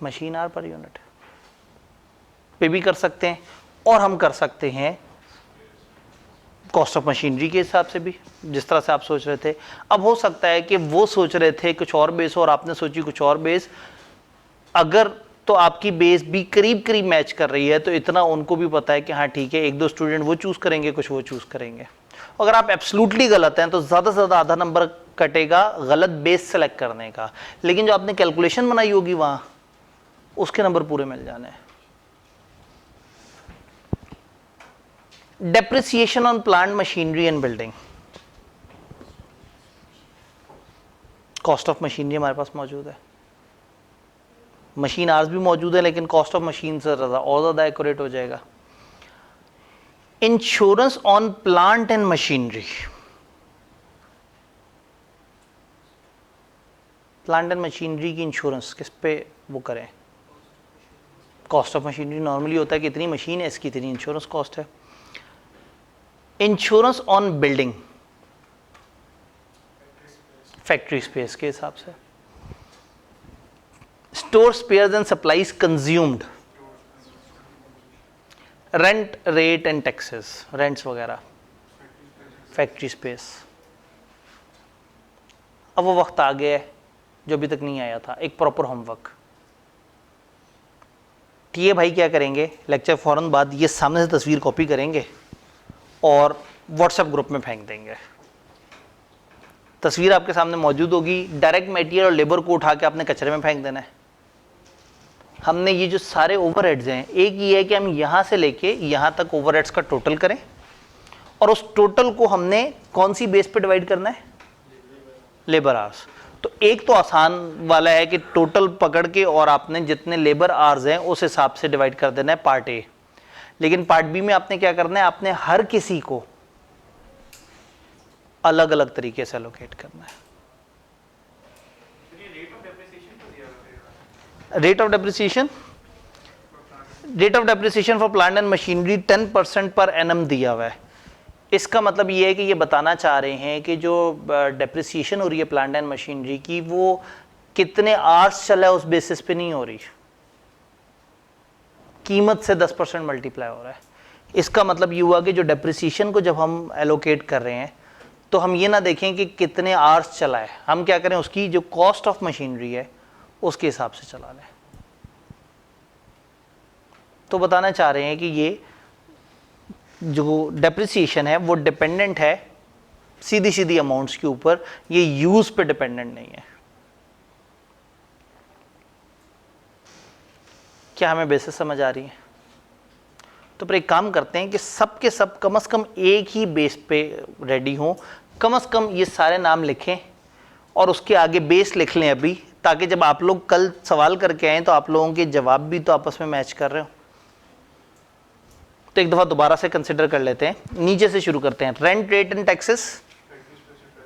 मशीन आवर पर यूनिट पे भी कर सकते हैं और हम कर सकते हैं कॉस्ट ऑफ मशीनरी के हिसाब से भी, जिस तरह से आप सोच रहे थे। अब हो सकता है कि वो सोच रहे थे कुछ और बेस और आपने सोची कुछ और बेस, अगर तो आपकी बेस भी करीब करीब मैच कर रही है तो इतना उनको भी पता है कि हाँ ठीक है, एक दो स्टूडेंट वो चूज करेंगे, कुछ वो चूज करेंगे। अगर आप एब्सोल्युटली गलत हैं तो ज़्यादा से ज़्यादा आधा नंबर कटेगा गलत बेस सेलेक्ट करने का, लेकिन जो आपने कैलकुलेशन बनाई होगी वहां उसके नंबर पूरे मिल जाने हैं। Depreciation on plant machinery and building, cost of machinery हमारे पास मौजूद है, मशीन आवर्स भी मौजूद है, लेकिन कॉस्ट ऑफ मशीन से ज़्यादा और ज़्यादा एक्यूरेट हो जाएगा। Insurance on plant and machinery, plant and machinery की इंश्योरेंस किस पे वो करें, कॉस्ट ऑफ मशीनरी नॉर्मली होता है कि इतनी मशीन है इसकी इतनी इंश्योरेंस कॉस्ट है। Insurance on building, factory space के हिसाब से। Store spares and supplies consumed, rent, rate and taxes, rents वगैरह, फैक्ट्री स्पेस। अब वो वक्त आ गया है जो अभी तक नहीं आया था, एक प्रॉपर होमवर्क। टीए भाई क्या करेंगे, लेक्चर फ़ौरन बाद ये सामने से तस्वीर कॉपी करेंगे और व्हाट्सएप ग्रुप में फेंक देंगे। तस्वीर आपके सामने मौजूद होगी, डायरेक्ट मटेरियल और लेबर को उठा के आपने कचरे में फेंक देना है। हमने ये जो सारे ओवरहेड्स हैं, एक ये है कि हम यहाँ से लेके यहाँ तक ओवरहेड्स का टोटल करें और उस टोटल को हमने कौन सी बेस पे डिवाइड करना है, लेबर आवर्स। तो एक तो आसान वाला है कि टोटल पकड़ के और आपने जितने लेबर आवर्स हैं उस हिसाब से डिवाइड कर देना है पार्ट ए। लेकिन पार्ट बी में आपने क्या करना है, आपने हर किसी को अलग अलग तरीके से एलोकेट करना है। Rate of depreciation for plant and machinery 10% per annum दिया हुआ है। इसका मतलब ये है कि ये बताना चाह रहे हैं कि जो डेप्रिसिएशन हो रही है प्लांट एंड मशीनरी की, वो कितने आवर्स चला है उस बेसिस पे नहीं हो रही, कीमत से 10% मल्टीप्लाई हो रहा है। इसका मतलब ये हुआ कि जो डेप्रिसिएशन को जब हम एलोकेट कर रहे हैं तो हम ये ना देखें कि कितने आवर्स चला है, हम क्या करें उसकी जो कॉस्ट ऑफ मशीनरी है उसके हिसाब से चला लें। तो बताना चाह रहे हैं कि ये जो डेप्रिसिएशन है वो डिपेंडेंट है सीधी सीधी अमाउंट्स के ऊपर, ये यूज पे डिपेंडेंट नहीं है। क्या हमें बेसिस समझ आ रही है? तो फिर एक काम करते हैं कि सब के सब कम से कम एक ही बेस पे रेडी हों, कम से कम ये सारे नाम लिखें और उसके आगे बेस लिख लें अभी, ताकि जब आप लोग कल सवाल करके आएँ तो आप लोगों के जवाब भी तो आपस में मैच कर रहे हो। तो एक दफ़ा दोबारा से कंसिडर कर लेते हैं, नीचे से शुरू करते हैं। Rent, rate and taxes.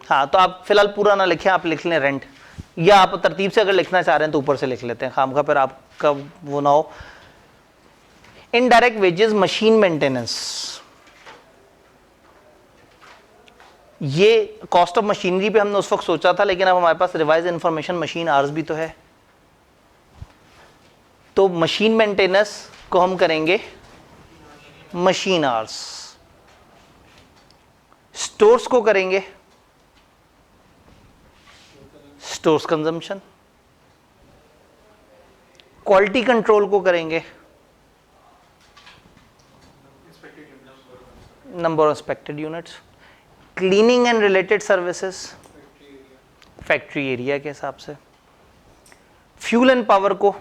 हाँ, तो आप फिलहाल पूरा ना लिखें, आप लिख लें रेंट, या आप तरतीब से अगर लिखना चाह रहे हैं तो ऊपर से लिख लेते हैं, खामखा फिर आपका वो ना हो। इनडायरेक्ट वेजेस, मशीन मेंटेनेंस, ये कॉस्ट ऑफ मशीनरी पे हमने उस वक्त सोचा था, लेकिन अब हमारे पास रिवाइज इंफॉर्मेशन मशीन आवर्स भी तो है। तो मशीन मेंटेनेंस को हम करेंगे मशीन आवर्स, स्टोर्स को करेंगे स्टोर्स कंजम्पशन, क्वालिटी कंट्रोल को करेंगे number of inspected units, cleaning and related services factory area के हिसाब से, फ्यूल एंड पावर को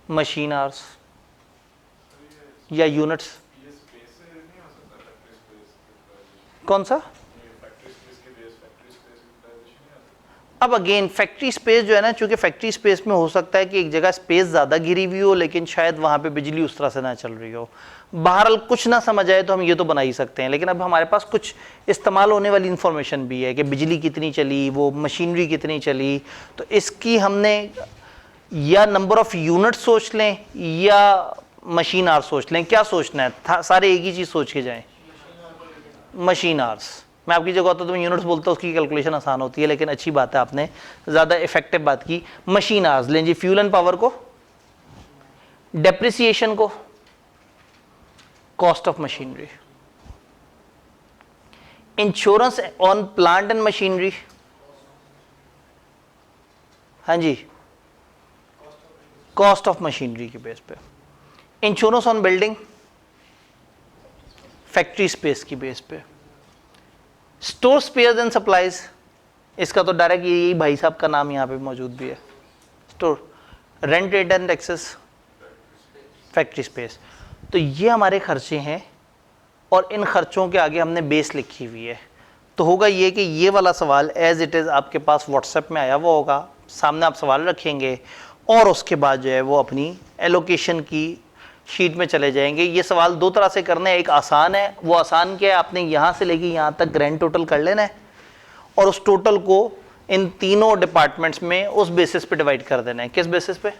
मशीन आवर्स या यूनिट्स। कौन सा? अब अगेन फैक्ट्री स्पेस जो है ना, चूंकि फैक्ट्री स्पेस में हो सकता है कि एक जगह स्पेस ज़्यादा गिरी हुई हो लेकिन शायद वहाँ पे बिजली उस तरह से ना चल रही हो, बहरहाल कुछ ना समझ आए तो हम ये तो बना ही सकते हैं। लेकिन अब हमारे पास कुछ इस्तेमाल होने वाली इंफॉर्मेशन भी है कि बिजली कितनी चली, वो मशीनरी कितनी चली, तो इसकी हमने या नंबर ऑफ यूनिट सोच लें या मशीन आवर्स सोच लें। क्या सोचना है? सारे एक ही चीज़ सोच के जाएं, मशीन आवर्स। मैं आपकी जगह होता तो मैं यूनिट्स बोलता, उसकी कैलकुलेशन आसान होती है, लेकिन अच्छी बात है आपने ज़्यादा इफेक्टिव बात की। मशीन आवर्स लें जी, फ्यूल एंड पावर को, डेप्रिसिएशन को cost of machinery, insurance on plant and machinery, हाँ जी कॉस्ट ऑफ मशीनरी के बेस पे, insurance on building factory space की बेस पे, स्टोर स्पेयर्स एंड सप्लाईज, इसका तो डायरेक्ट यही भाई साहब का नाम यहाँ पे मौजूद भी है, store, rent, rate and taxes factory space. तो ये हमारे खर्चे हैं और इन खर्चों के आगे हमने बेस लिखी हुई है। तो होगा ये कि ये वाला सवाल एज इट इज़ आपके पास व्हाट्सएप में आया हुआ होगा, सामने आप सवाल रखेंगे और उसके बाद जो है वो अपनी एलोकेशन की शीट में चले जाएंगे। ये सवाल दो तरह से करना है, एक आसान है, वो आसान क्या है, आपने यहाँ से लेके यहाँ तक ग्रैंड टोटल कर लेना है और उस टोटल को इन तीनों डिपार्टमेंट्स में उस बेसिस पे डिवाइड कर देना है। किस बेसिस पे?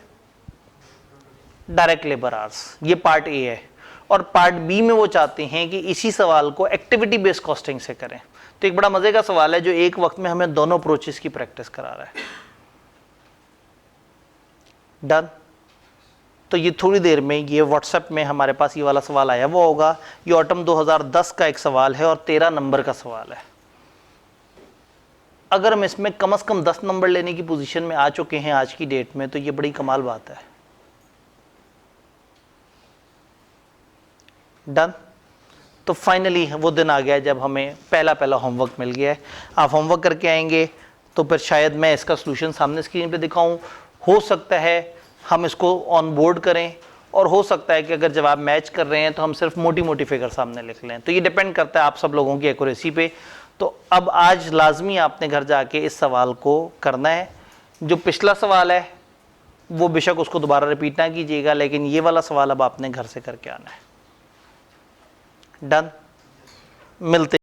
Direct labour hours. ये पार्ट ए है। और पार्ट बी में वो चाहते हैं कि इसी सवाल को एक्टिविटी बेस्ड कॉस्टिंग से करें। तो एक बड़ा मजे का सवाल है जो एक वक्त में हमें दोनों अप्रोचेस की प्रैक्टिस करा रहा है। डन। तो ये थोड़ी देर में ये व्हाट्सएप में हमारे पास ये वाला सवाल आया वो होगा। ये ऑटम 2010 का एक सवाल है और 13 नंबर का सवाल है। अगर हम इसमें कम से कम 10 नंबर लेने की पोजीशन में आ चुके हैं आज की डेट में, तो ये बड़ी कमाल बात है। डन। तो फाइनली वो दिन आ गया जब हमें पहला होमवर्क मिल गया है। आप होमवर्क करके आएंगे तो फिर शायद मैं इसका सॉल्यूशन सामने स्क्रीन पे दिखाऊं, हो सकता है हम इसको ऑन बोर्ड करें, और हो सकता है कि अगर जवाब मैच कर रहे हैं तो हम सिर्फ मोटी मोटी फिगर सामने लिख लें। तो ये डिपेंड करता है आप सब लोगों की एक्यूरेसी पे। तो अब आज लाजमी आपने घर जाके इस सवाल को करना है। जो पिछला सवाल है वो बेशक उसको दोबारा रिपीट ना कीजिएगा, लेकिन ये वाला सवाल अब आपने घर से करके आना है। डन। मिलते